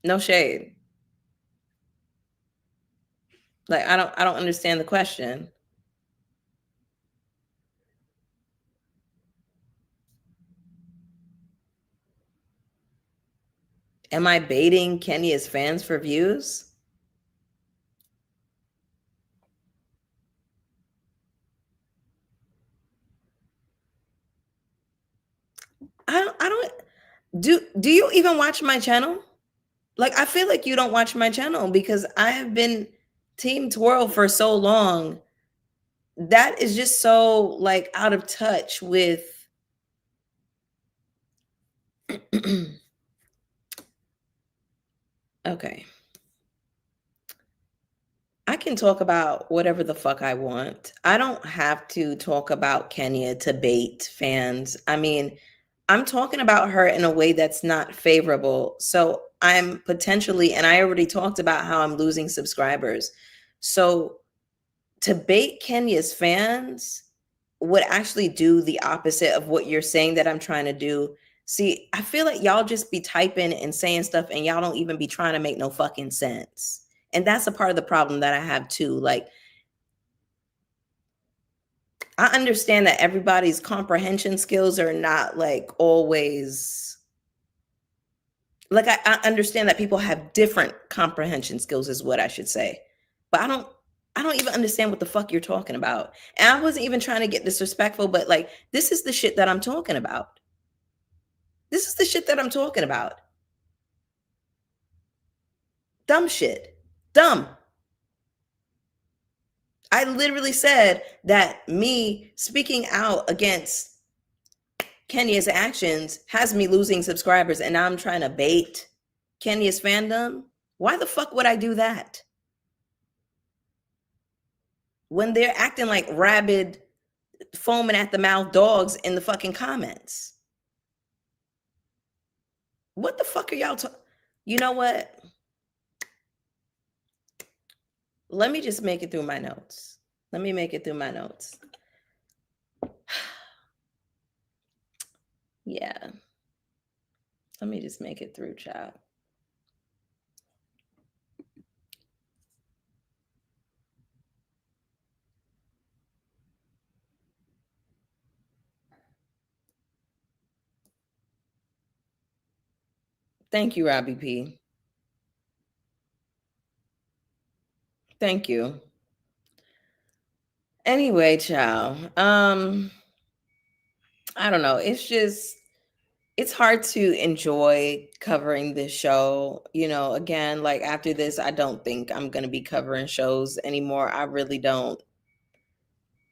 no shade. Like I don't understand the question. Am I baiting Kenya's fans for views? I don't do you even watch my channel? Like, I feel like you don't watch my channel because I have been Team Twirl for so long. That is just so like out of touch with okay. I can talk about whatever the fuck I want. I don't have to talk about Kenya to bait fans. I mean, I'm talking about her in a way that's not favorable. So I'm potentially, and I already talked about how I'm losing subscribers. So to bait Kenya's fans would actually do the opposite of what you're saying that I'm trying to do. See, I feel like y'all just be typing and saying stuff and y'all don't even be trying to make no fucking sense. And that's a part of the problem that I have too. Like, I understand that everybody's comprehension skills are not like always like I understand that people have different comprehension skills is what I should say. But I don't even understand what the fuck you're talking about. And I wasn't even trying to get disrespectful, but like this is the shit that I'm talking about. This is the shit that I'm talking about. Dumb shit. Dumb. I literally said that me speaking out against Kenya's actions has me losing subscribers, and now I'm trying to bait Kenya's fandom. Why the fuck would I do that? When they're acting like rabid, foaming at the mouth dogs in the fucking comments. What the fuck are y'all talking? You know what? Let me just make it through my notes. Let me make it through my notes. Yeah. Let me just make it through, chat. Thank you, Robbie P. Thank you. Anyway, child. I don't know. It's hard to enjoy covering this show. Again, like after this, I don't think I'm gonna be covering shows anymore. I really don't.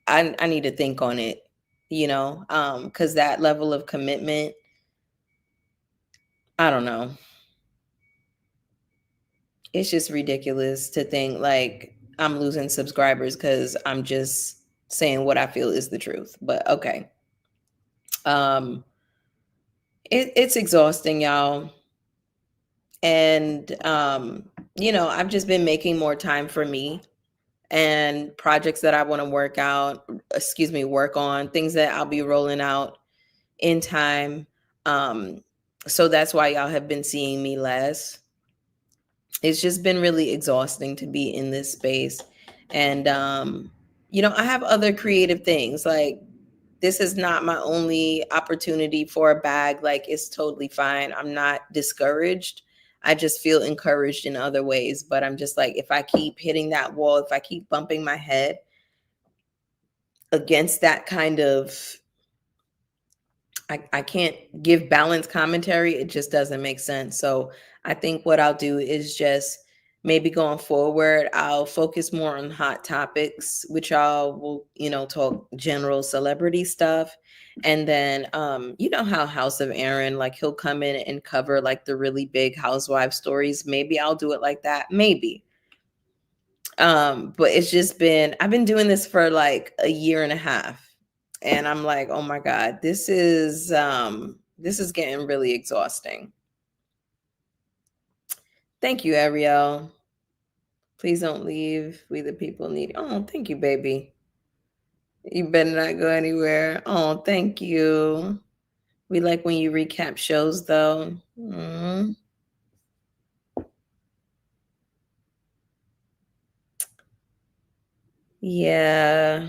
I need to think on it, because that level of commitment, I don't know. It's just ridiculous to think like I'm losing subscribers because I'm just saying what I feel is the truth. But okay. It's exhausting, y'all. And I've just been making more time for me and projects that I want to work on, things that I'll be rolling out in time. So that's why y'all have been seeing me less. It's just been really exhausting to be in this space. And I have other creative things. Like, this is not my only opportunity for a bag. Like, it's totally fine. I'm not discouraged. I just feel encouraged in other ways. But I'm just like, if I keep hitting that wall, if I keep bumping my head against that kind of, I can't give balanced commentary. It just doesn't make sense. So I think what I'll do is just maybe going forward, I'll focus more on hot topics, which y'all will, talk general celebrity stuff. And then, you know how House of Aaron, like he'll come in and cover like the really big housewife stories. Maybe I'll do it like that. Maybe. But it's just I've been doing this for like a year and a half. And I'm like, oh my God, this is getting really exhausting. Thank you, Ariel. Please don't leave. We the people need. Oh, thank you, baby. You better not go anywhere. Oh, thank you. We like when you recap shows, though. Yeah.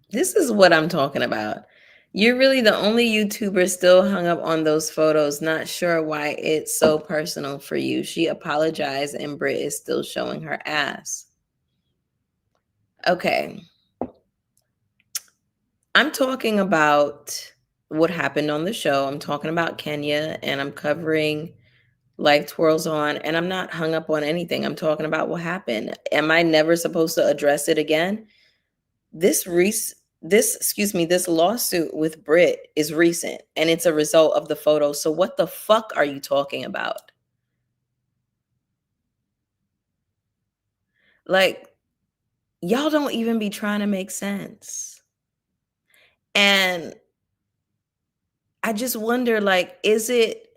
This is what I'm talking about. You're really the only YouTuber still hung up on those photos. Not sure why it's so personal for you. She apologized and Britt is still showing her ass. Okay. I'm talking about what happened on the show. I'm talking about Kenya and I'm covering Life Twirls On, and I'm not hung up on anything. I'm talking about what happened. Am I never supposed to address it again? This lawsuit with Britt is recent and it's a result of the photo. So what the fuck are you talking about? Like, y'all don't even be trying to make sense. And I just wonder, like, is it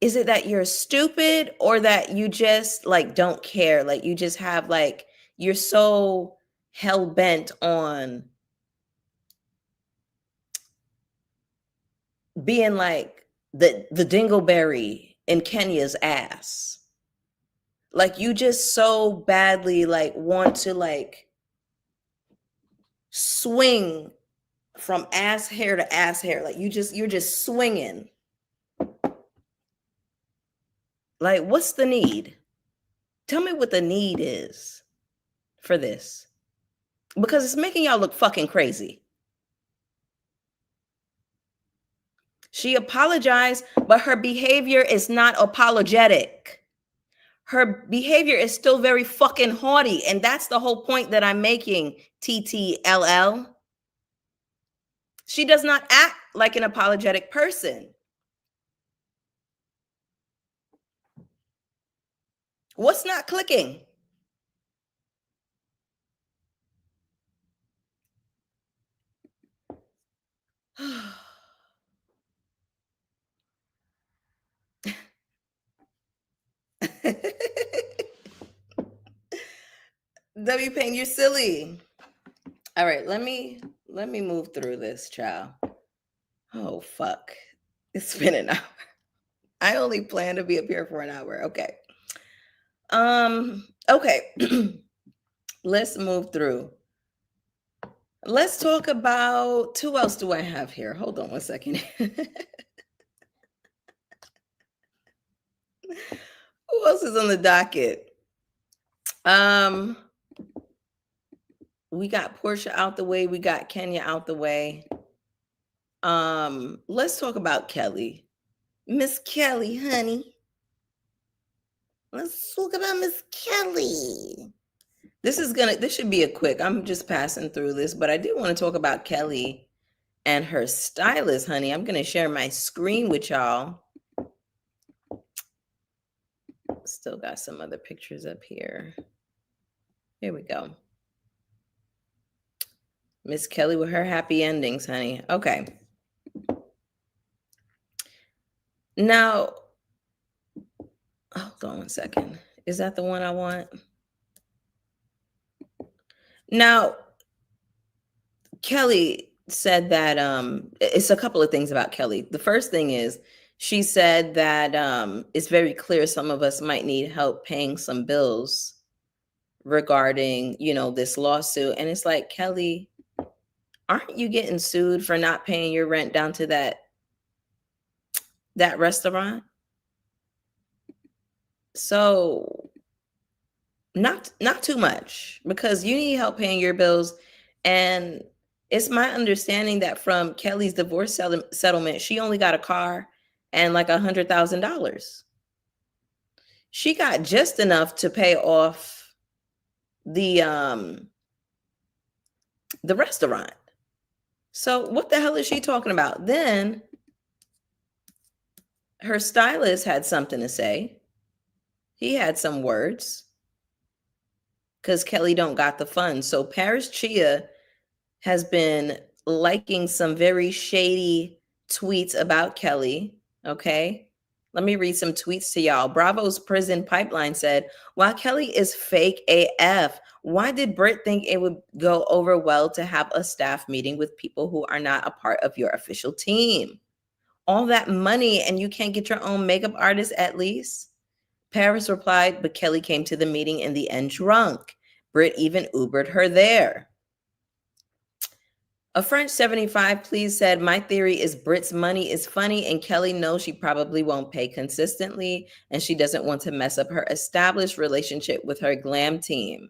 that you're stupid or that you just like don't care? Like you just have like, you're so hell bent on being like the dingleberry in Kenya's ass. Like you just so badly like want to like swing from ass hair to ass hair. Like you're just swinging. Like what's the need? Tell me what the need is for this. Because it's making y'all look fucking crazy. She apologized, but her behavior is not apologetic. Her behavior is still very fucking haughty. And that's the whole point that I'm making, TTLL. She does not act like an apologetic person. What's not clicking? W Pain, you're silly. All right, let me move through this, child. Oh fuck. It's been an hour. I only plan to be up here for an hour. Okay. Okay. Let's move through. Let's talk about who else do I have here? Hold on one second. Who else is on the docket? We got Porsha out the way. We got Kenya out the way. Let's talk about Kelli. Miss Kelli, honey. Let's talk about Miss Kelli. This should be a quick. I'm just passing through this, but I do want to talk about Kelli and her stylist, honey. I'm gonna share my screen with y'all. Still got some other pictures up here. Here we go. Miss Kelli with her happy endings, honey. Okay. Now, hold on one second. Is that the one I want? Now, Kelli said that it's a couple of things about Kelli. The first thing is she said that it's very clear some of us might need help paying some bills regarding, this lawsuit. And it's like, Kelli, aren't you getting sued for not paying your rent down to that restaurant? So not too much, because you need help paying your bills. And It's my understanding that from Kelly's divorce settlement, she only got a car and like $100,000. She got just enough to pay off the restaurant. So what the hell is she talking about? Then her stylist had something to say. He had some words because Kelly don't got the funds. So Paris Chia has been liking some very shady tweets about Kelly. Okay. Let me read some tweets to y'all. Bravo's prison pipeline said, while Kelly is fake AF, why did Britt think it would go over well to have a staff meeting with people who are not a part of your official team? All that money and you can't get your own makeup artist at least? Paris replied, but Kelly came to the meeting in the end drunk. Britt even Ubered her there. A French 75 please said, my theory is Britt's money is funny and Kelly knows she probably won't pay consistently and she doesn't want to mess up her established relationship with her glam team.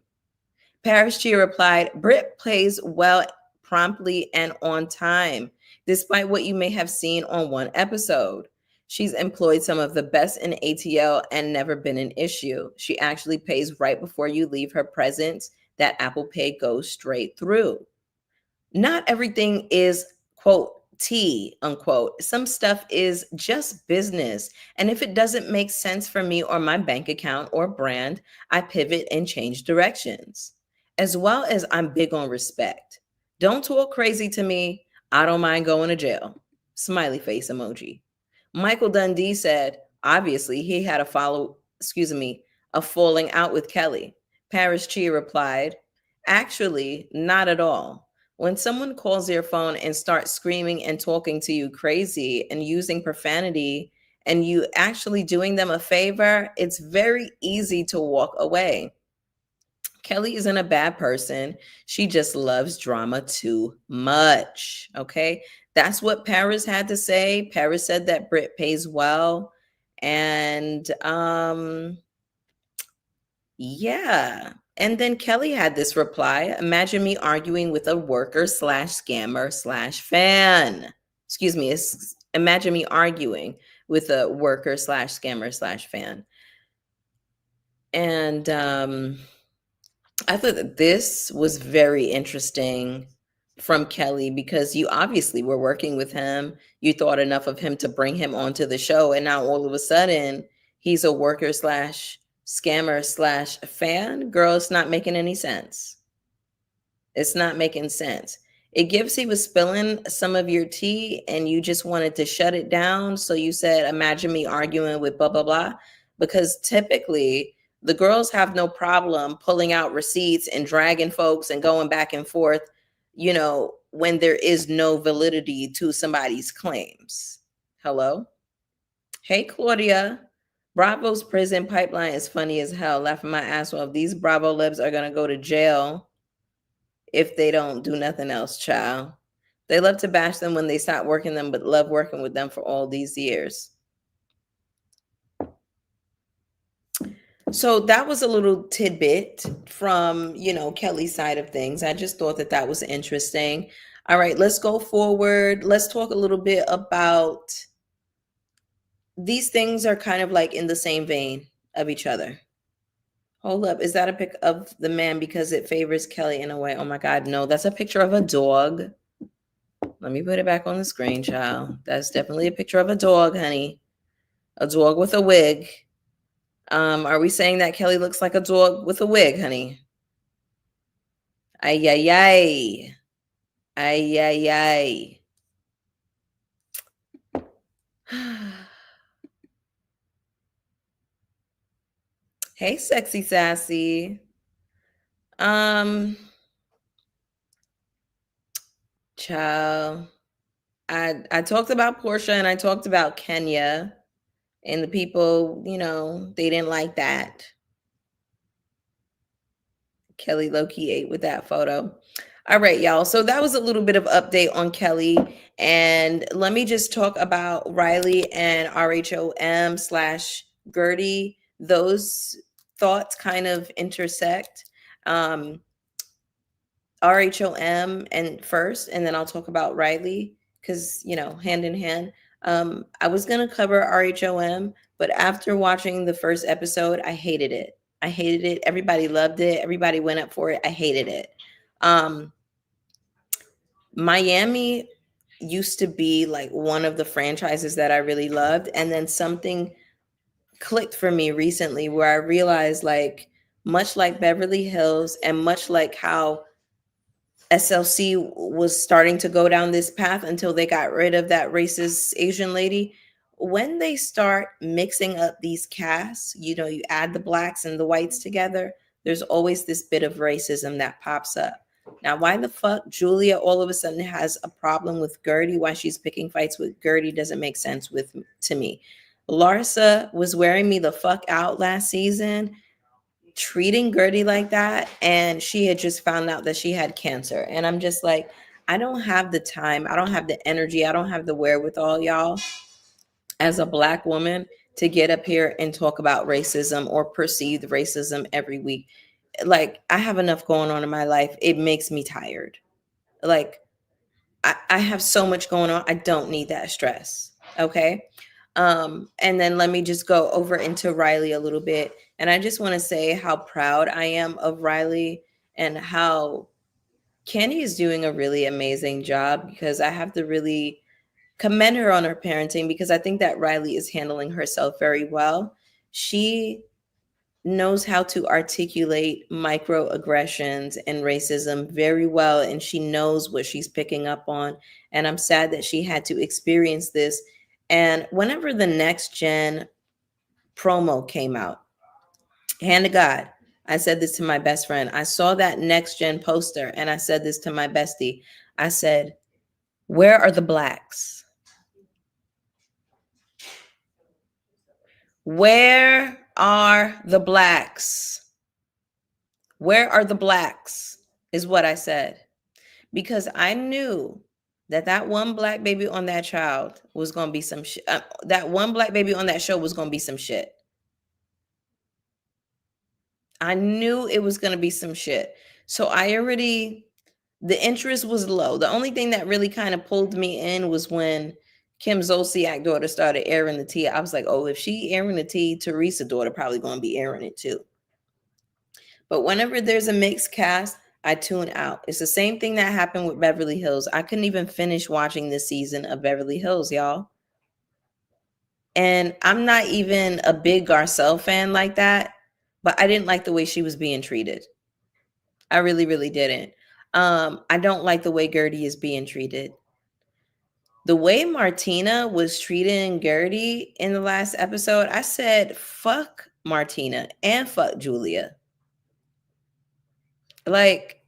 Paris Chia replied, Britt plays well promptly and on time, despite what you may have seen on one episode. She's employed some of the best in ATL and never been an issue. She actually pays right before you leave her presence. That Apple Pay goes straight through. Not everything is, quote, tea, unquote. Some stuff is just business. And if it doesn't make sense for me or my bank account or brand, I pivot and change directions. As well as I'm big on respect. Don't talk crazy to me. I don't mind going to jail. Smiley face emoji. Michael Dundee said, obviously he had a falling out with Kelly. Paris Chia replied, actually, not at all. When someone calls your phone and starts screaming and talking to you crazy and using profanity and you actually doing them a favor, it's very easy to walk away. Kelly isn't a bad person. She just loves drama too much. Okay. That's what Paris had to say. Paris said that Britt pays well. And yeah. And then Kelly had this reply. Imagine me arguing with a worker slash scammer slash fan. Excuse me. Imagine me arguing with a worker slash scammer slash fan. And I thought that this was very interesting from Kelly because you obviously were working with him. You thought enough of him to bring him onto the show. And now all of a sudden he's a worker slash scammer slash fan. Girl, it's not making any sense. It's not making sense. It gives he was spilling some of your tea and you just wanted to shut it down. So you said, imagine me arguing with blah, blah, blah. Because typically the girls have no problem pulling out receipts and dragging folks and going back and forth, you know, when there is no validity to somebody's claims. Hello? Hey, Claudia. Bravo's prison pipeline is funny as hell. Laughing my ass off. These Bravo libs are going to go to jail if they don't do nothing else, child. They love to bash them when they stop working them, but love working with them for all these years. So that was a little tidbit from, you know, Kelly's side of things. I just thought that that was interesting. All right, let's go forward. Let's talk a little bit about these things are kind of like in the same vein of each other. Hold up. Is that a pic of the man because it favors Kelly in a way? Oh my God, no, that's a picture of a dog. Let me put it back on the screen, child. That's definitely a picture of a dog, honey. A dog with a wig. Are we saying that Kelly looks like a dog with a wig, honey? Ay, ay, ay. Ay, ay, ay. Hey, sexy sassy. Child. I talked about Porsha and I talked about Kenya and the people, you know, they didn't like that. Kelly low-key ate with that photo. All right, y'all. So that was a little bit of update on Kelly. And let me just talk about Riley and RHOM / Gertie. Those thoughts kind of intersect. RHOM and first, and then I'll talk about Riley because, hand in hand. I was going to cover RHOM, but after watching the first episode, I hated it. I hated it. Everybody loved it. Everybody went up for it. I hated it. Miami used to be like one of the franchises that I really loved. And then something clicked for me recently where I realized, like, much like Beverly Hills and much like how SLC was starting to go down this path until they got rid of that racist Asian lady. When they start mixing up these casts, you add the blacks and the whites together, there's always this bit of racism that pops up. Now, why the fuck Julia all of a sudden has a problem with Gertie, why she's picking fights with Gertie, doesn't make sense to me. Larsa was wearing me the fuck out last season, treating Gertie like that, and she had just found out that she had cancer. And I'm just like, I don't have the time, I don't have the energy, I don't have the wherewithal, y'all, as a Black woman, to get up here and talk about racism or perceived racism every week. Like, I have enough going on in my life. It makes me tired. Like, I have so much going on. I don't need that stress. Okay. And then let me just go over into Riley a little bit. And I just want to say how proud I am of Riley and how Kenny is doing a really amazing job, because I have to really commend her on her parenting, because I think that Riley is handling herself very well. She knows how to articulate microaggressions and racism very well, and she knows what she's picking up on. And I'm sad that she had to experience this. And whenever the next gen promo came out, hand to God, I said this to my best friend. I saw that next gen poster and I said this to my bestie. I said, where are the blacks? Where are the blacks? Where are the blacks? Is what I said. Because I knew that one black baby on that child was going to be some shit. That one black baby on that show was going to be some shit. I knew it was going to be some shit. So the interest was low. The only thing that really kind of pulled me in was when Kim Zolciak daughter started airing the tea. I was like, oh, if she airing the tea, Teresa daughter probably going to be airing it too. But whenever there's a mixed cast, I tune out. It's the same thing that happened with Beverly Hills. I couldn't even finish watching this season of Beverly Hills, y'all. And I'm not even a big Garcelle fan like that, but I didn't like the way she was being treated. I really, really didn't. I don't like the way Gertie is being treated. The way Martina was treating Gertie in the last episode, I said, fuck Martina and fuck Julia. Like,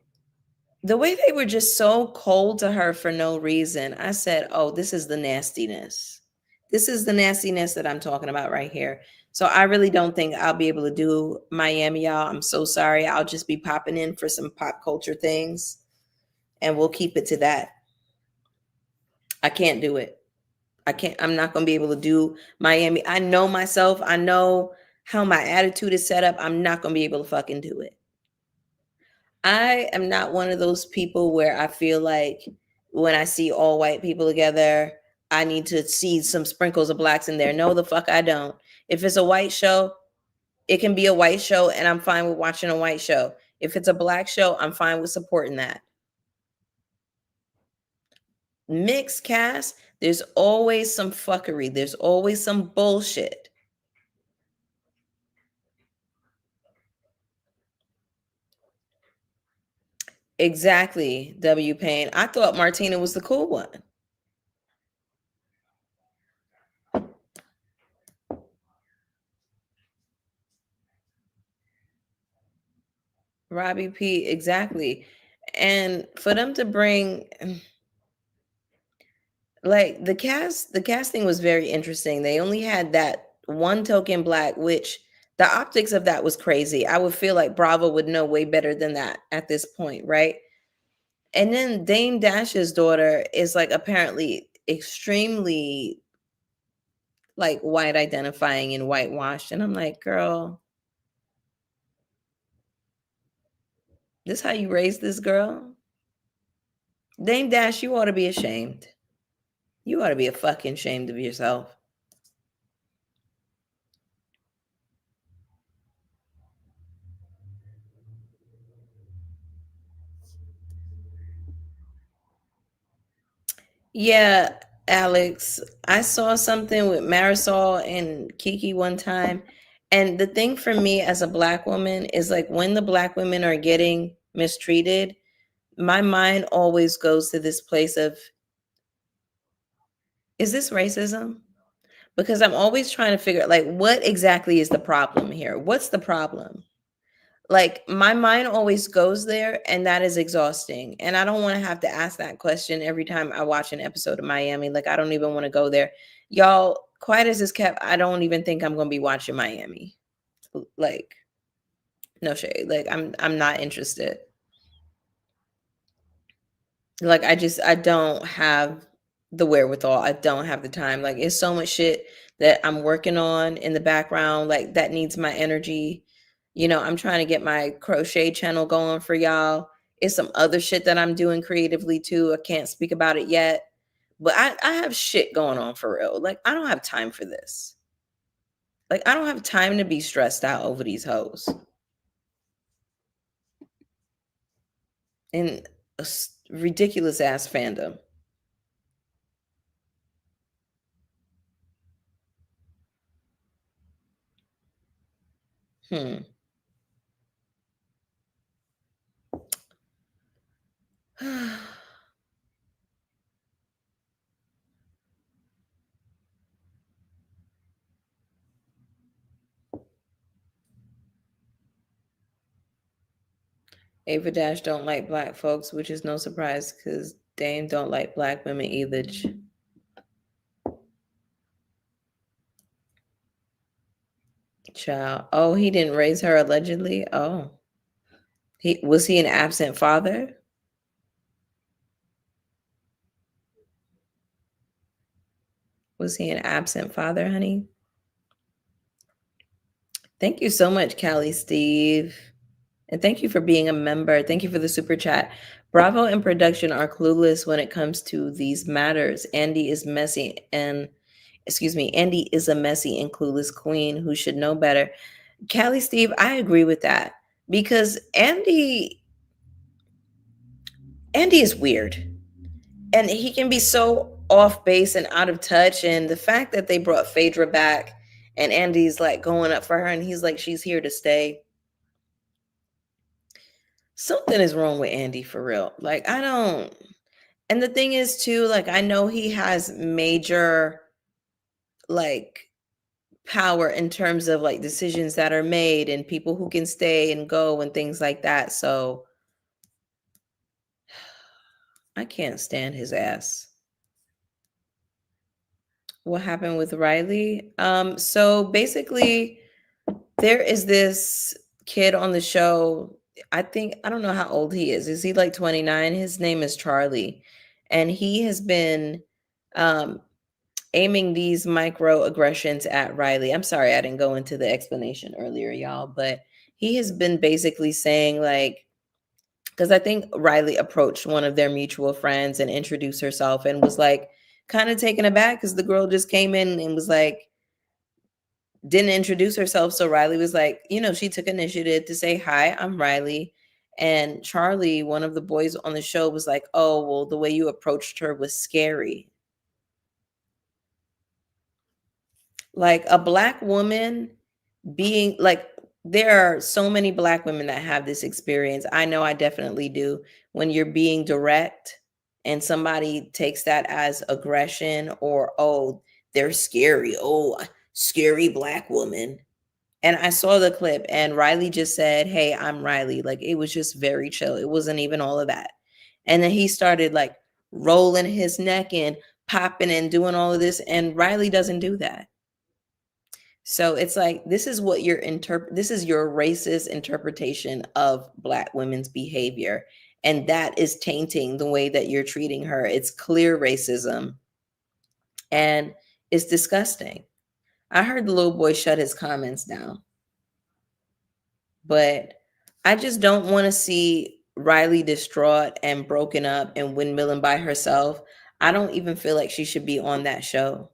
the way they were just so cold to her for no reason, I said, oh, this is the nastiness. This is the nastiness that I'm talking about right here. So I really don't think I'll be able to do Miami, y'all. I'm so sorry. I'll just be popping in for some pop culture things, and we'll keep it to that. I can't do it. I'm not going to be able to do Miami. I know myself. I know how my attitude is set up. I'm not going to be able to fucking do it. I am not one of those people where I feel like when I see all white people together, I need to see some sprinkles of blacks in there. No, the fuck I don't. If it's a white show, it can be a white show, and I'm fine with watching a white show. If it's a black show, I'm fine with supporting that. Mixed cast, there's always some fuckery. There's always some bullshit. Exactly, W. Payne. I thought Martina was the cool one. Robbie P. Exactly. And for them to bring, like, the casting was very interesting. They only had that one token black, which the optics of that was crazy. I would feel like Bravo would know way better than that at this point, right? And then Dame Dash's daughter is like apparently extremely like white identifying and whitewashed. And I'm like, girl, this how you raise this girl? Dame Dash, you ought to be ashamed. You ought to be a fucking ashamed of yourself. Yeah, Alex, I saw something with Marisol and Kiki one time. And the thing for me as a black woman is like when the black women are getting mistreated, my mind always goes to this place of, is this racism? Because I'm always trying to figure out like what exactly is the problem here? What's the problem? Like my mind always goes there and that is exhausting. And I don't want to have to ask that question every time I watch an episode of Miami. Like I don't even want to go there. Y'all, quiet as is kept, I don't even think I'm going to be watching Miami. Like no shade. Like I'm not interested. Like I don't have the wherewithal. I don't have the time. Like it's so much shit that I'm working on in the background like that needs my energy. You know, I'm trying to get my crochet channel going for y'all. It's some other shit that I'm doing creatively too. I can't speak about it yet. But I have shit going on for real. Like I don't have time for this. Like I don't have time to be stressed out over these hoes. And a ridiculous ass fandom. Hmm. Ava Dash don't like black folks, which is no surprise because Dame don't like black women either. Child. Oh, he didn't raise her allegedly. Oh, he an absent father? Was he an absent father, honey? Thank you so much, Callie Steve. And thank you for being a member. Thank you for the super chat. Bravo and production are clueless when it comes to these matters. Andy is messy and Andy is a messy and clueless queen who should know better. Callie Steve, I agree with that because Andy is weird and he can be so off base and out of touch. And the fact that they brought Phaedra back and Andy's like going up for her and he's like, she's here to stay. Something is wrong with Andy for real. Like, I don't. And the thing is, too, like, I know he has major, like, power in terms of like decisions that are made and people who can stay and go and things like that. So I can't stand his ass. What happened with Riley? So basically, there is this kid on the show. I don't know how old he is. Is he like 29? His name is Charlie. And he has been um aiming these microaggressions at Riley. I'm sorry I didn't go into the explanation earlier, y'all, but he has been basically saying like, because I think Riley approached one of their mutual friends and introduced herself and was like kind of taken aback because the girl just came in and was like, didn't introduce herself. So Riley was like, you know, she took initiative to say, hi, I'm Riley. And Charlie, one of the boys on the show, was like, oh, well, the way you approached her was scary. Like a black woman being like, there are so many black women that have this experience. I know I definitely do. When you're being direct and somebody takes that as aggression or, oh, they're scary. Oh, scary black woman. And I saw the clip and Riley just said, hey, I'm Riley. Like it was just very chill. It wasn't even all of that. And then he started like rolling his neck and popping and doing all of this. And Riley doesn't do that. So it's like this is what this is your racist interpretation of black women's behavior. And that is tainting the way that you're treating her. It's clear racism. And it's disgusting. I heard the little boy shut his comments down. But I just don't want to see Riley distraught and broken up and windmilling by herself, I don't even feel like she should be on that show.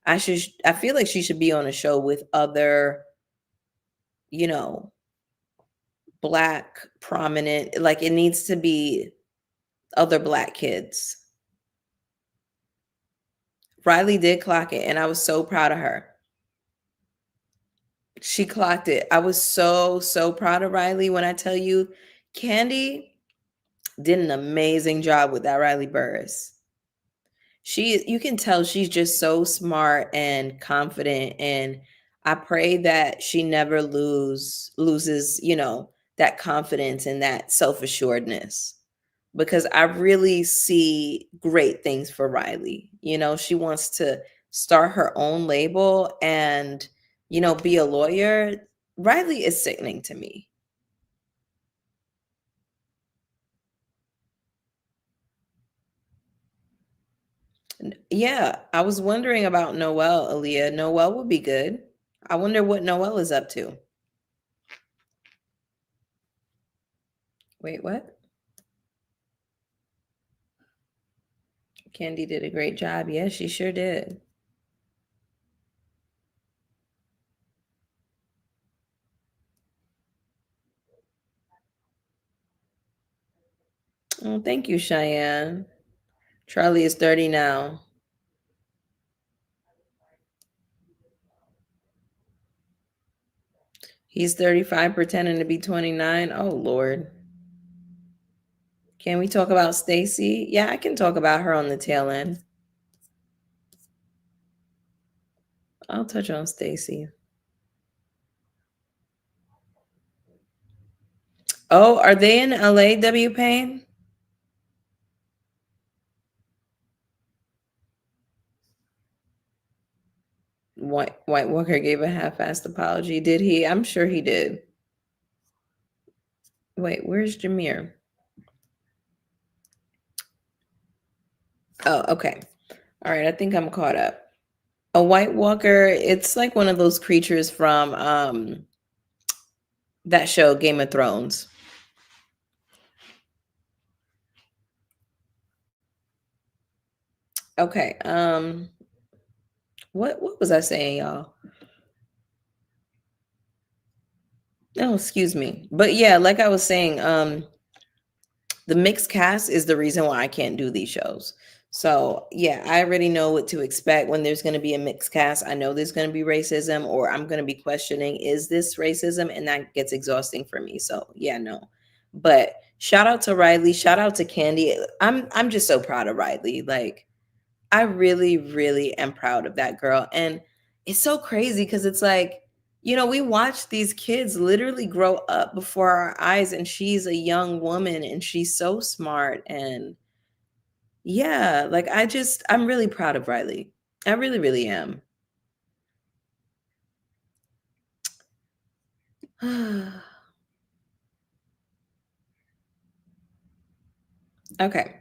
I feel like she should be on a show with other, you know, Black prominent, like it needs to be other Black kids. Riley did clock it, and I was so proud of her. She clocked it. I was so proud of Riley. When I tell you, Candy did an amazing job with that Riley Burruss. You can tell she's just so smart and confident, and I pray that she never loses, that confidence and that self-assuredness, because I really see great things for Riley. She wants to start her own label and, be a lawyer. Riley is sickening to me. Yeah, I was wondering about Noelle, Aaliyah. Noelle would be good. I wonder what Noelle is up to. Wait, what? Candy did a great job. Yes, she sure did. Oh, thank you, Cheyenne. Charlie is 30 now. He's 35 pretending to be 29. Oh, Lord. Can we talk about Stacy? Yeah, I can talk about her on the tail end. I'll touch on Stacy. Oh, are they in LA, W Payne? White Walker gave a half-assed apology. Did he? I'm sure he did. Wait, where's Jameer? Oh, okay. All right, I think I'm caught up. A White Walker, it's like one of those creatures from that show, Game of Thrones. Okay. What was I saying, y'all? Oh, excuse me. But yeah, like I was saying, the mixed cast is the reason why I can't do these shows. So yeah, I already know what to expect when there's going to be a mixed cast. I know there's going to be racism, or I'm going to be questioning, is this racism? And that gets exhausting for me. So yeah, no. But shout out to Riley. Shout out to Candy. I'm just so proud of Riley. Like, I really, really am proud of that girl. And it's so crazy because it's like, we watch these kids literally grow up before our eyes, and she's a young woman and she's so smart. And yeah, like I'm really proud of Riley. I really, really am. Okay.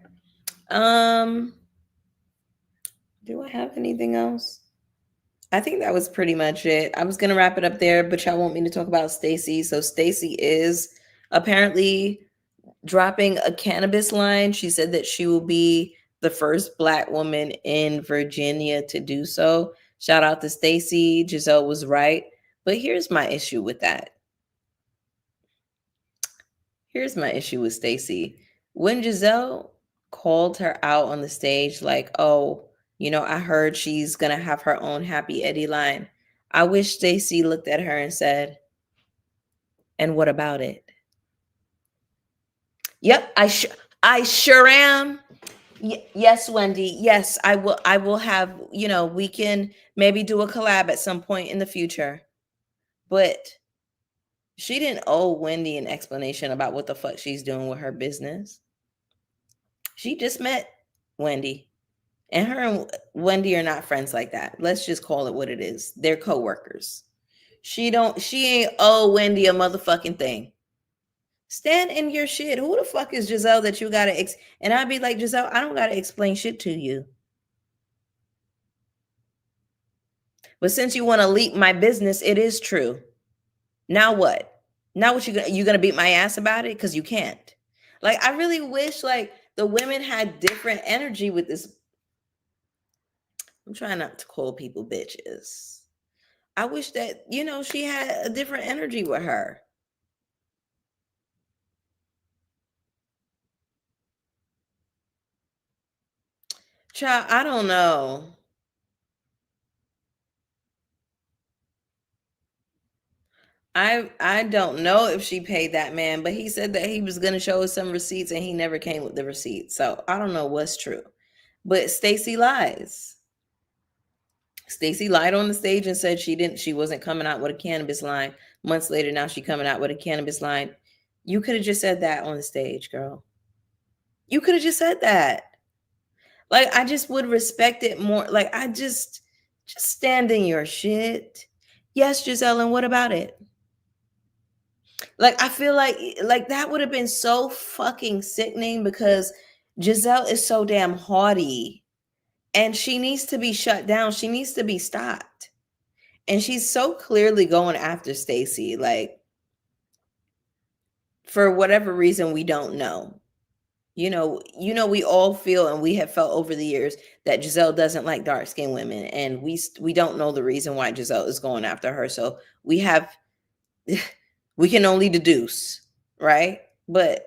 Do I have anything else? I think that was pretty much it. I was gonna wrap it up there, but y'all want me to talk about Stacy. So Stacy is apparently dropping a cannabis line. She said that she will be the first Black woman in Virginia to do so. Shout out to Stacy. Giselle was right. But here's my issue with that. Here's my issue with Stacy. When Giselle called her out on the stage, like, oh, I heard she's gonna have her own Happy Eddie line. I wish Stacy looked at her and said, and what about it? Yep, I sure am. Yes, Wendy. Yes, I will. I will have, we can maybe do a collab at some point in the future. But she didn't owe Wendy an explanation about what the fuck she's doing with her business. She just met Wendy. And her and Wendy are not friends like that. Let's just call it what it is. They're co-workers. She ain't owe Wendy a motherfucking thing. Stand in your shit. Who the fuck is Giselle that you gotta and I'd be like, Giselle, I don't gotta explain shit to you. But since you want to leak my business, it is true. Now what? Now what you gonna beat my ass about it? Because you can't. Like, I really wish like the women had different energy with this. I'm trying not to call people bitches. I wish that, she had a different energy with her. Child, I don't know. I don't know if she paid that man, but he said that he was going to show us some receipts and he never came with the receipts. So I don't know what's true. But Stacey lies. Stacey lied on the stage and said she wasn't coming out with a cannabis line. Months later, now she coming out with a cannabis line. You could have just said that on the stage, girl. You could have just said that. Like, I just would respect it more. Like, I just stand in your shit. Yes, Giselle, and what about it? Like, I feel like that would have been so fucking sickening because Giselle is so damn haughty and she needs to be shut down. She needs to be stopped. And she's so clearly going after Stacey, like, for whatever reason we don't know. We all feel and we have felt over the years that Giselle doesn't like dark-skinned women, and we don't know the reason why Giselle is going after her. So we can only deduce, right? But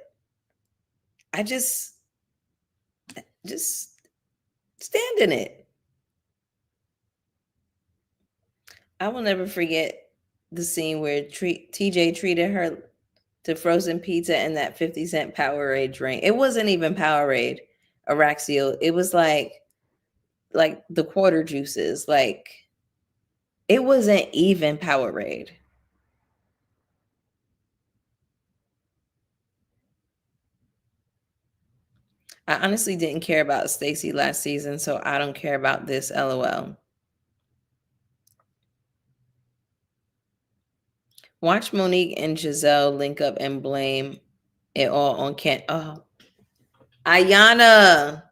I just stand in it. I will never forget the scene where TJ treated her to frozen pizza and that 50-cent Powerade drink. It wasn't even Powerade, Araxio. It was like the quarter juices. Like, it wasn't even Powerade. I honestly didn't care about Stacey last season, so I don't care about this, LOL. Watch Monique and Giselle link up and blame it all on Ayana.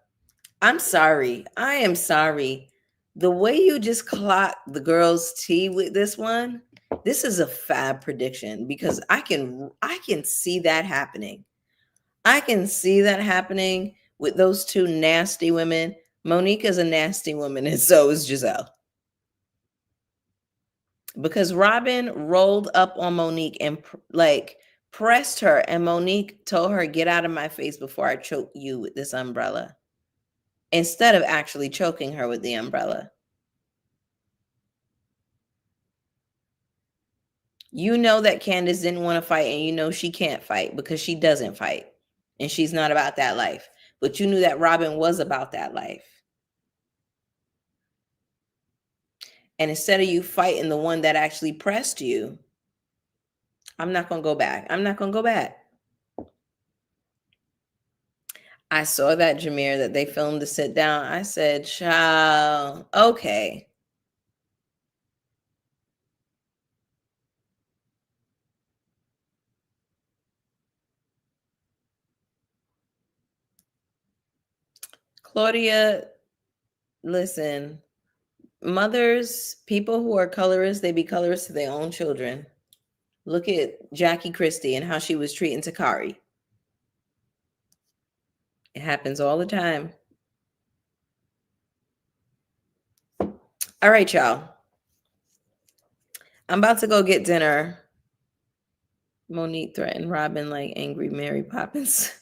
I'm sorry. I am sorry. The way you just clocked the girl's tea with this one, this is a fab prediction because I can see that happening. I can see that happening with those two nasty women. Monique is a nasty woman, and so is Giselle. Because Robin rolled up on Monique and pressed her, and Monique told her, "Get out of my face before I choke you with this umbrella," instead of actually choking her with the umbrella. You know that Candace didn't want to fight, and you know she can't fight because she doesn't fight, and she's not about that life. But you knew that Robin was about that life. And instead of you fighting the one that actually pressed you, I'm not going to go back. I'm not going to go back. I saw that, Jameer, that they filmed the sit down. I said, child, okay. Claudia, listen, mothers, people who are colorists, they be colorists to their own children. Look at Jackie Christie and how she was treating Takari. It happens all the time. All right, y'all. I'm about to go get dinner. Monique threatened Robin like angry Mary Poppins.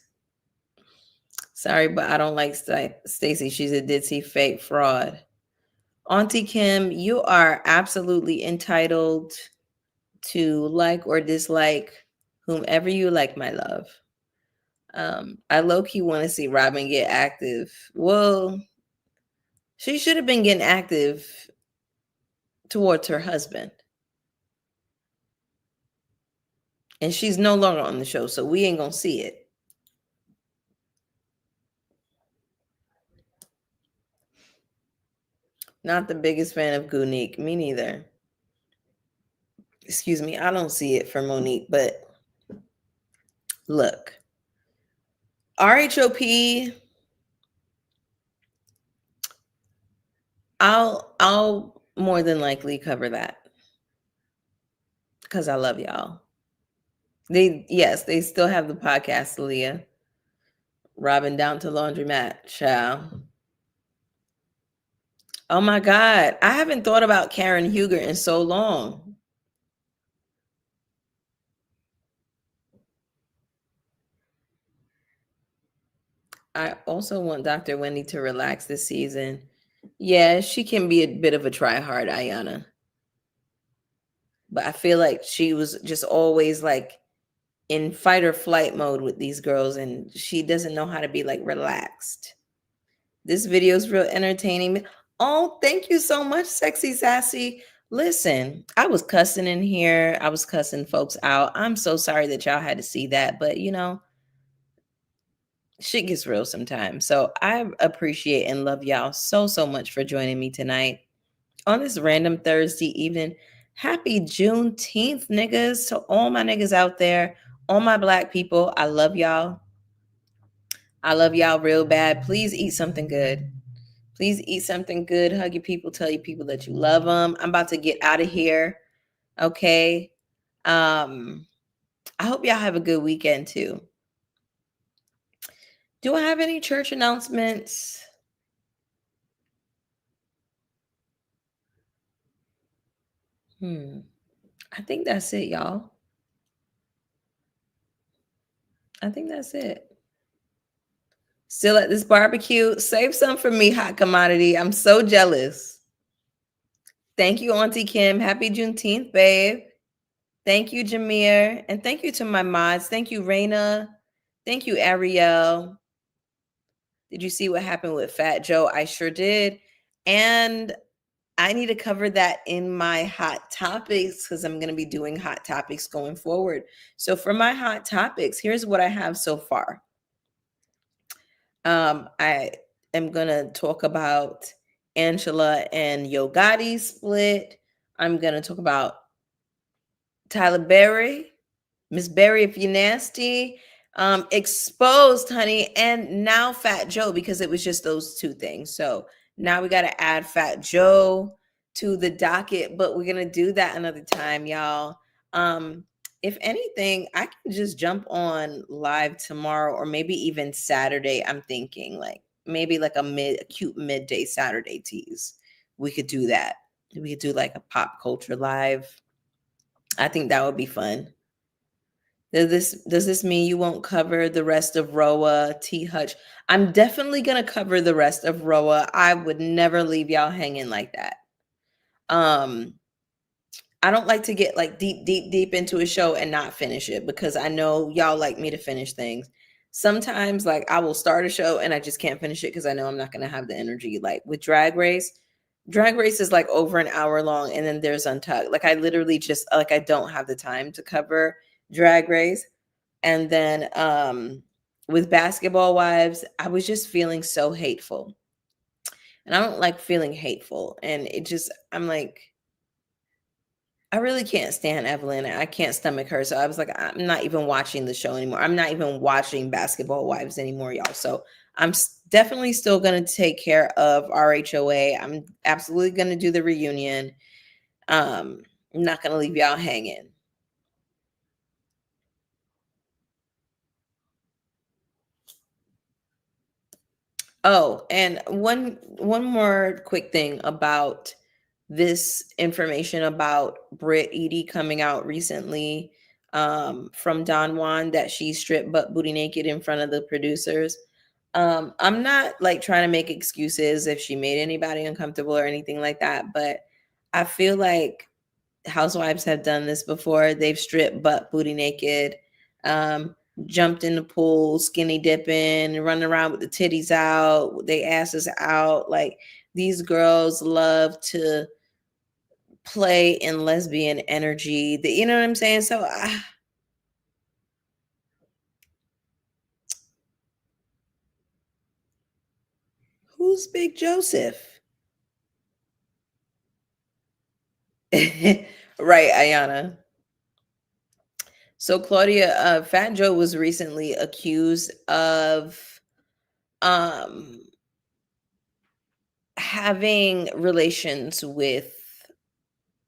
Sorry, but I don't like Stacey. She's a ditzy fake fraud. Auntie Kim, you are absolutely entitled to like or dislike whomever you like, my love. I low-key want to see Robin get active. Well, she should have been getting active towards her husband. And she's no longer on the show, so we ain't gonna see it. Not the biggest fan of Gunique. Me neither. Excuse me, I don't see it for Monique, but look. RHOP, I'll more than likely cover that. Because I love y'all. They still have the podcast, Leah. Robin down to laundromat, child. Oh my God. I haven't thought about Karen Huger in so long. I also want Dr. Wendy to relax this season. Yeah, she can be a bit of a try-hard, Ayana. But I feel like she was just always like in fight or flight mode with these girls, and she doesn't know how to be like relaxed. This video is real entertaining. Oh, thank you so much, Sexy Sassy. Listen, I was cussing in here. I was cussing folks out. I'm so sorry that y'all had to see that, but shit gets real sometimes. So I appreciate and love y'all so much for joining me tonight on this random Thursday evening. Happy Juneteenth, niggas. To all my niggas out there, all my black people, I love y'all. I love y'all real bad. Please eat something good. Please eat something good. Hug your people. Tell your people that you love them. I'm about to get out of here. Okay. I hope y'all have a good weekend too. Do I have any church announcements? I think that's it, y'all. I think that's it. Still at this barbecue. Save some for me, hot commodity. I'm so jealous. Thank you, Auntie Kim. Happy Juneteenth, babe. Thank you, Jameer. And thank you to my mods. Thank you, Raina. Thank you, Ariel. Did you see what happened with Fat Joe? I sure did. And I need to cover that in my hot topics because I'm going to be doing hot topics going forward. So for my hot topics, here's what I have so far. I am going to talk about Angela and Yo Gotti's split. I'm going to talk about Tyler Berry, Miss Berry, if you're nasty, exposed, honey, and now Fat Joe, because it was just those two things. So now we got to add Fat Joe to the docket, but we're going to do that another time, y'all. If anything, I can just jump on live tomorrow or maybe even Saturday. I'm thinking like maybe like a cute midday Saturday tease. We could do that. We could do like a pop culture live. I think that would be fun. Does this mean you won't cover the rest of Roa, T Hutch? I'm definitely gonna cover the rest of Roa. I would never leave y'all hanging like that. I don't like to get like deep into a show and not finish it because I know y'all like me to finish things. Sometimes like I will start a show and I just can't finish it because I know I'm not gonna have the energy. Like with Drag Race is like over an hour long, and then there's Untucked. Like I literally just like I don't have the time to cover Drag Race. And then with Basketball Wives, I was just feeling so hateful. And I don't like feeling hateful. And I'm like, I really can't stand Evelyn. I can't stomach her. So I was like, I'm not even watching the show anymore. I'm not even watching Basketball Wives anymore, y'all. So I'm definitely still going to take care of RHOA. I'm absolutely going to do the reunion. I'm not going to leave y'all hanging. Oh, and one more quick thing about this information about Britt Eady coming out recently from Don Juan that she stripped butt booty naked in front of the producers. I'm not like trying to make excuses if she made anybody uncomfortable or anything like that, but I feel like housewives have done this before. They've stripped butt booty naked, jumped in the pool, skinny dipping, running around with the titties out, they asses out. Like these girls love to play in lesbian energy. You know what I'm saying? So who's Big Joseph? Right, Ayana. So Claudia, Fat Joe was recently accused of having relations with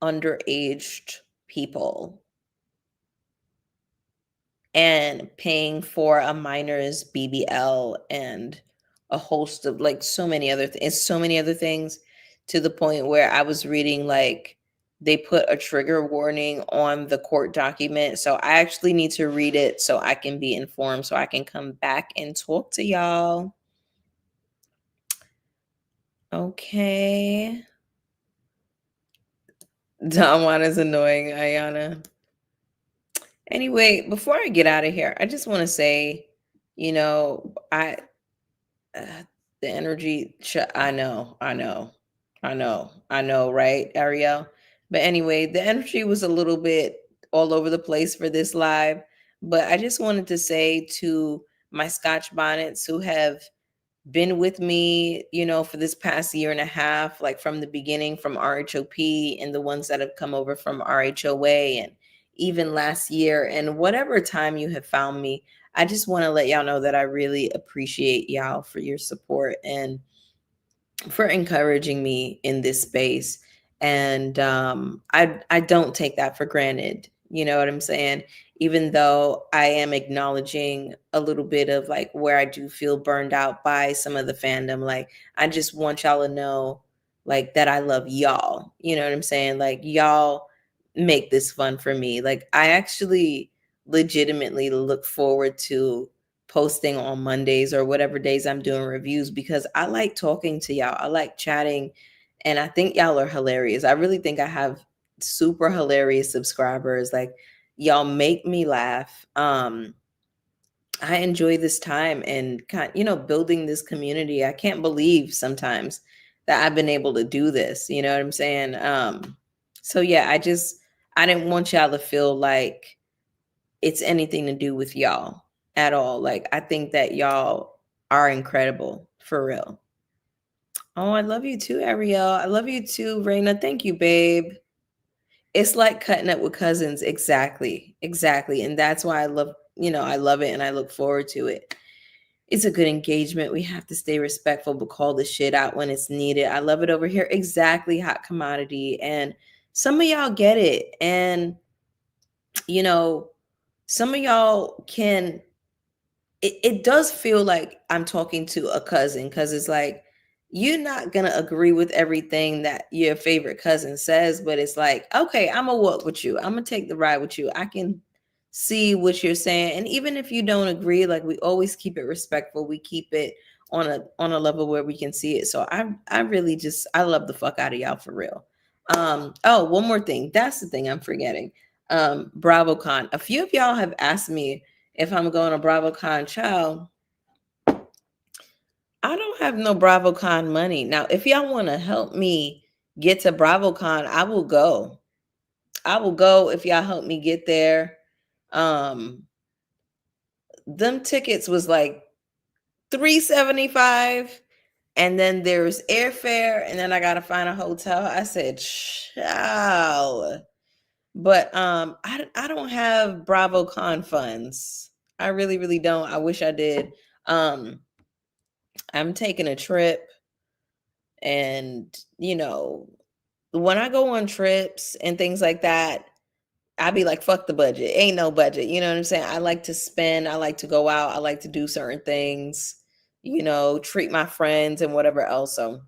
underaged people. and paying for a minor's BBL and a host of like so many other things to the point where I was reading like they put a trigger warning on the court document. So I actually need to read it so I can be informed so I can come back and talk to y'all. Okay. Don Juan is annoying, Ayana. Anyway, before I get out of here, I just want to say, I the energy. I know, right, Ariel? But anyway, the energy was a little bit all over the place for this live. But I just wanted to say to my Scotch bonnets who have been with me, for this past year and a half, like from the beginning, from RHOP, and the ones that have come over from RHOA, and even last year, and whatever time you have found me, I just want to let y'all know that I really appreciate y'all for your support and for encouraging me in this space. And I don't take that for granted. You know what I'm saying? Even though I am acknowledging a little bit of like where I do feel burned out by some of the fandom, like I just want y'all to know like that I love y'all. You know what I'm saying? Like y'all make this fun for me. Like I actually legitimately look forward to posting on Mondays or whatever days I'm doing reviews because I like talking to y'all. I like chatting, and I think y'all are hilarious. I really think I have super hilarious subscribers. Like y'all make me laugh. I enjoy this time and building this community. I can't believe sometimes that I've been able to do this. You know what I'm saying? So yeah, I didn't want y'all to feel like it's anything to do with y'all at all. Like I think that y'all are incredible for real. Oh, I love you too, Ariel. I love you too, Raina. Thank you, babe. It's like cutting up with cousins. Exactly. Exactly. And that's why I love it and I look forward to it. It's a good engagement. We have to stay respectful, but call the shit out when it's needed. I love it over here. Exactly. Hot commodity. And some of y'all get it. And, some of y'all it does feel like I'm talking to a cousin because it's like you're not gonna agree with everything that your favorite cousin says, but it's like, okay, I'm gonna walk with you. I'm gonna take the ride with you. I can see what you're saying. And even if you don't agree, like we always keep it respectful. We keep it on a level where we can see it. So I really just I love the fuck out of y'all for real. Oh, one more thing. That's the thing I'm forgetting. BravoCon. A few of y'all have asked me if I'm going to BravoCon. Child, I don't have no BravoCon money. Now, if y'all want to help me get to BravoCon, I will go. I will go if y'all help me get there. Them tickets was like $375, and then there's airfare, and then I gotta find a hotel. I said, "Child." But I don't have BravoCon funds. I really, really don't. I wish I did. I'm taking a trip, and when I go on trips and things like that, I be like, fuck the budget. Ain't no budget. You know what I'm saying? I like to spend, I like to go out, I like to do certain things, treat my friends and whatever else. So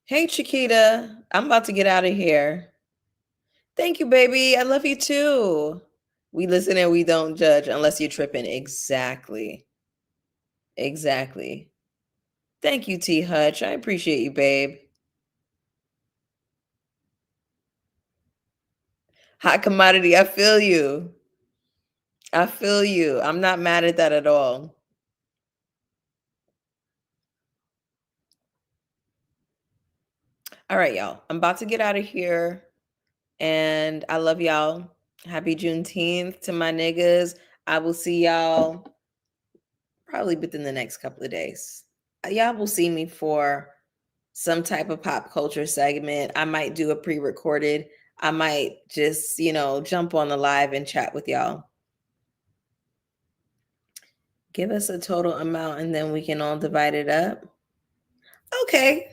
hey Chiquita, I'm about to get out of here. Thank you, baby. I love you too. We listen and we don't judge unless you're tripping. Exactly. Exactly. Thank you, T Hutch. I appreciate you, babe. Hot commodity. I feel you. I feel you. I'm not mad at that at all. All right, y'all. I'm about to get out of here. And I love y'all. Happy Juneteenth to my niggas. I will see y'all probably within the next couple of days. Y'all will see me for some type of pop culture segment. I might do a pre-recorded. I might just, jump on the live and chat with y'all. Give us a total amount and then we can all divide it up. Okay.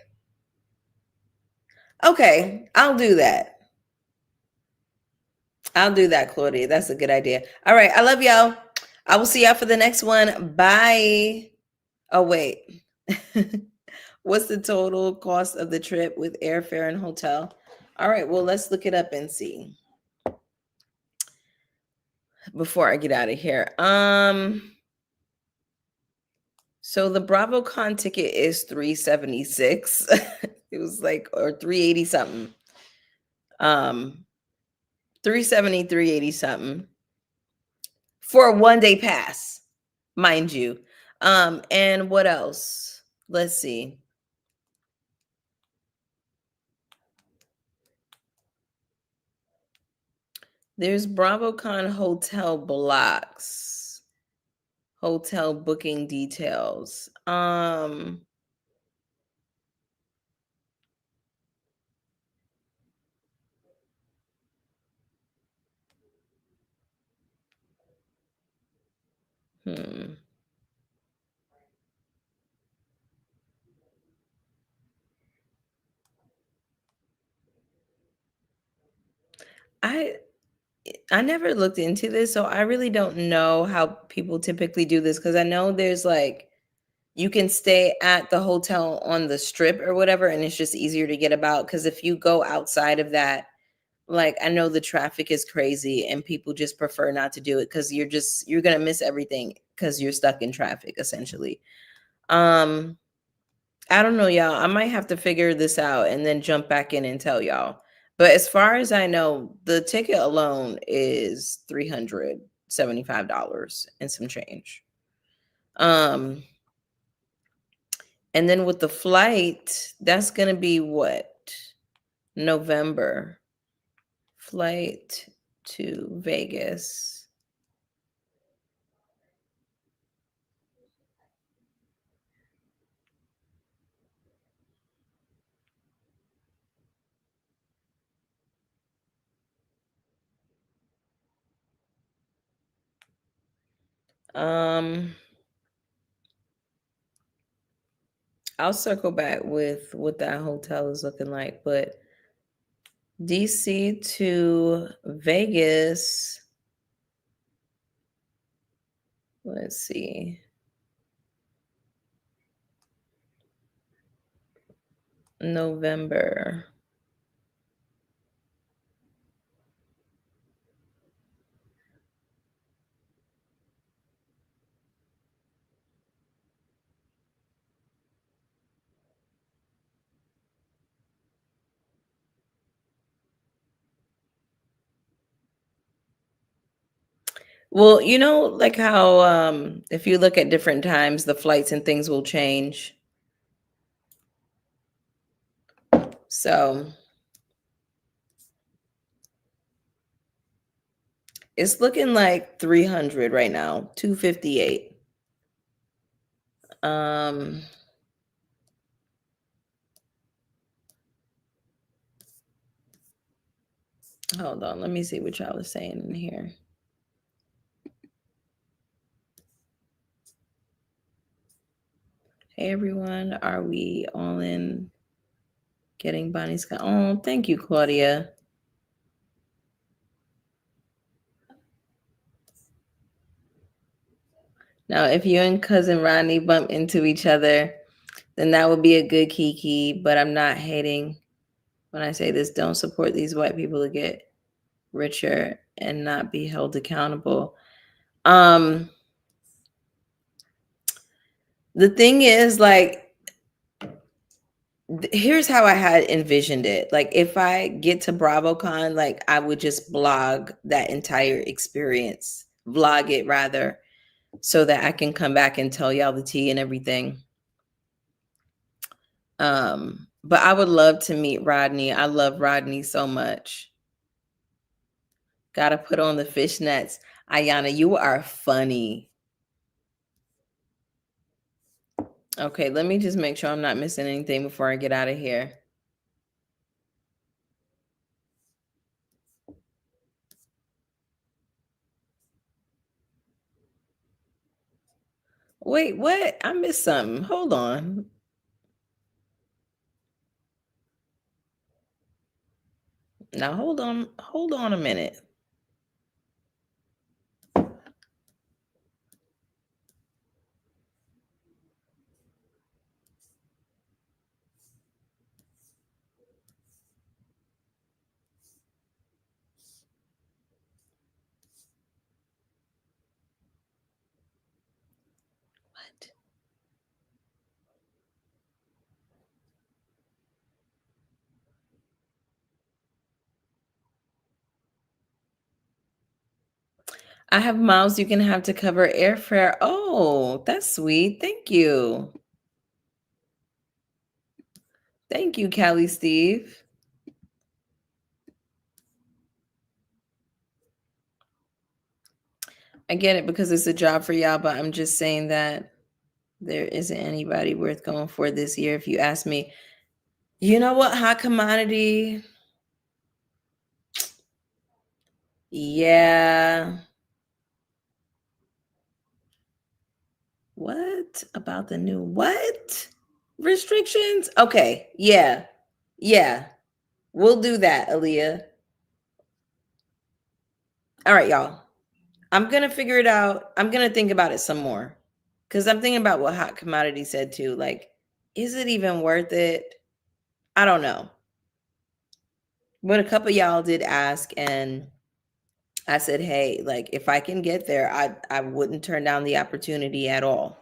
Okay, I'll do that. I'll do that, Claudia. That's a good idea. All right. I love y'all. I will see y'all for the next one. Bye. Oh, wait. What's the total cost of the trip with airfare and hotel? All right. Well, let's look it up and see before I get out of here. So the BravoCon ticket is $376. It was like, or 380 something. 370, 380 something for a 1-day pass, mind you. And what else? Let's see. There's BravoCon hotel blocks, hotel booking details. Hmm. I never looked into this, so I really don't know how people typically do this, because I know there's like you can stay at the hotel on the strip or whatever, and it's just easier to get about. Because if you go outside of that, like, I know the traffic is crazy and people just prefer not to do it because you're gonna miss everything because you're stuck in traffic essentially. Um, I don't know, y'all. I might have to figure this out and then jump back in and tell y'all. But as far as I know, the ticket alone is $375 and some change. Um, and then with the flight, that's gonna be what? November. Flight to Vegas. Um, I'll circle back with what that hotel is looking like, but DC to Vegas, let's see. November. Well, you know, like how if you look at different times, the flights and things will change. So it's looking like 300 right now, 258. Um, hold on, let me see what y'all are saying in here. Hey everyone, are we all in getting Bonnie's? Oh, thank you, Claudia. Now, if you and cousin Ronnie bump into each other, then that would be a good kiki. But I'm not hating when I say this. Don't support these white people to get richer and not be held accountable. The thing is, like, here's how I had envisioned it. Like, if I get to BravoCon, like, I would just blog that entire experience, vlog it rather, so that I can come back and tell y'all the tea and everything. But I would love to meet Rodney. I love Rodney so much. Gotta put on the fishnets. Ayana, you are funny. Okay, let me just make sure I'm not missing anything before I get out of here. Wait, what? I missed something. Hold on. Now hold on a minute. I have miles you can have to cover airfare. Oh, that's sweet. Thank you. Thank you, Kelli Steve. I get it because it's a job for y'all, but I'm just saying that there isn't anybody worth going for this year. If you ask me, you know what, hot commodity? Yeah. What about the new what? Restrictions? Okay. Yeah. Yeah. We'll do that, Aaliyah. All right, y'all. I'm going to figure it out. I'm going to think about it some more. Because I'm thinking about what Hot Commodity said too. Like, is it even worth it? I don't know. But a couple y'all did ask, and I said, hey, like if I can get there, I wouldn't turn down the opportunity at all.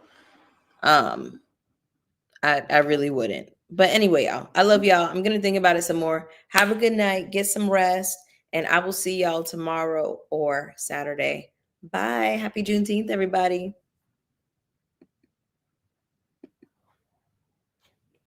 I really wouldn't. But anyway, y'all, I love y'all. I'm gonna think about it some more. Have a good night, get some rest, and I will see y'all tomorrow or Saturday. Bye. Happy Juneteenth, everybody.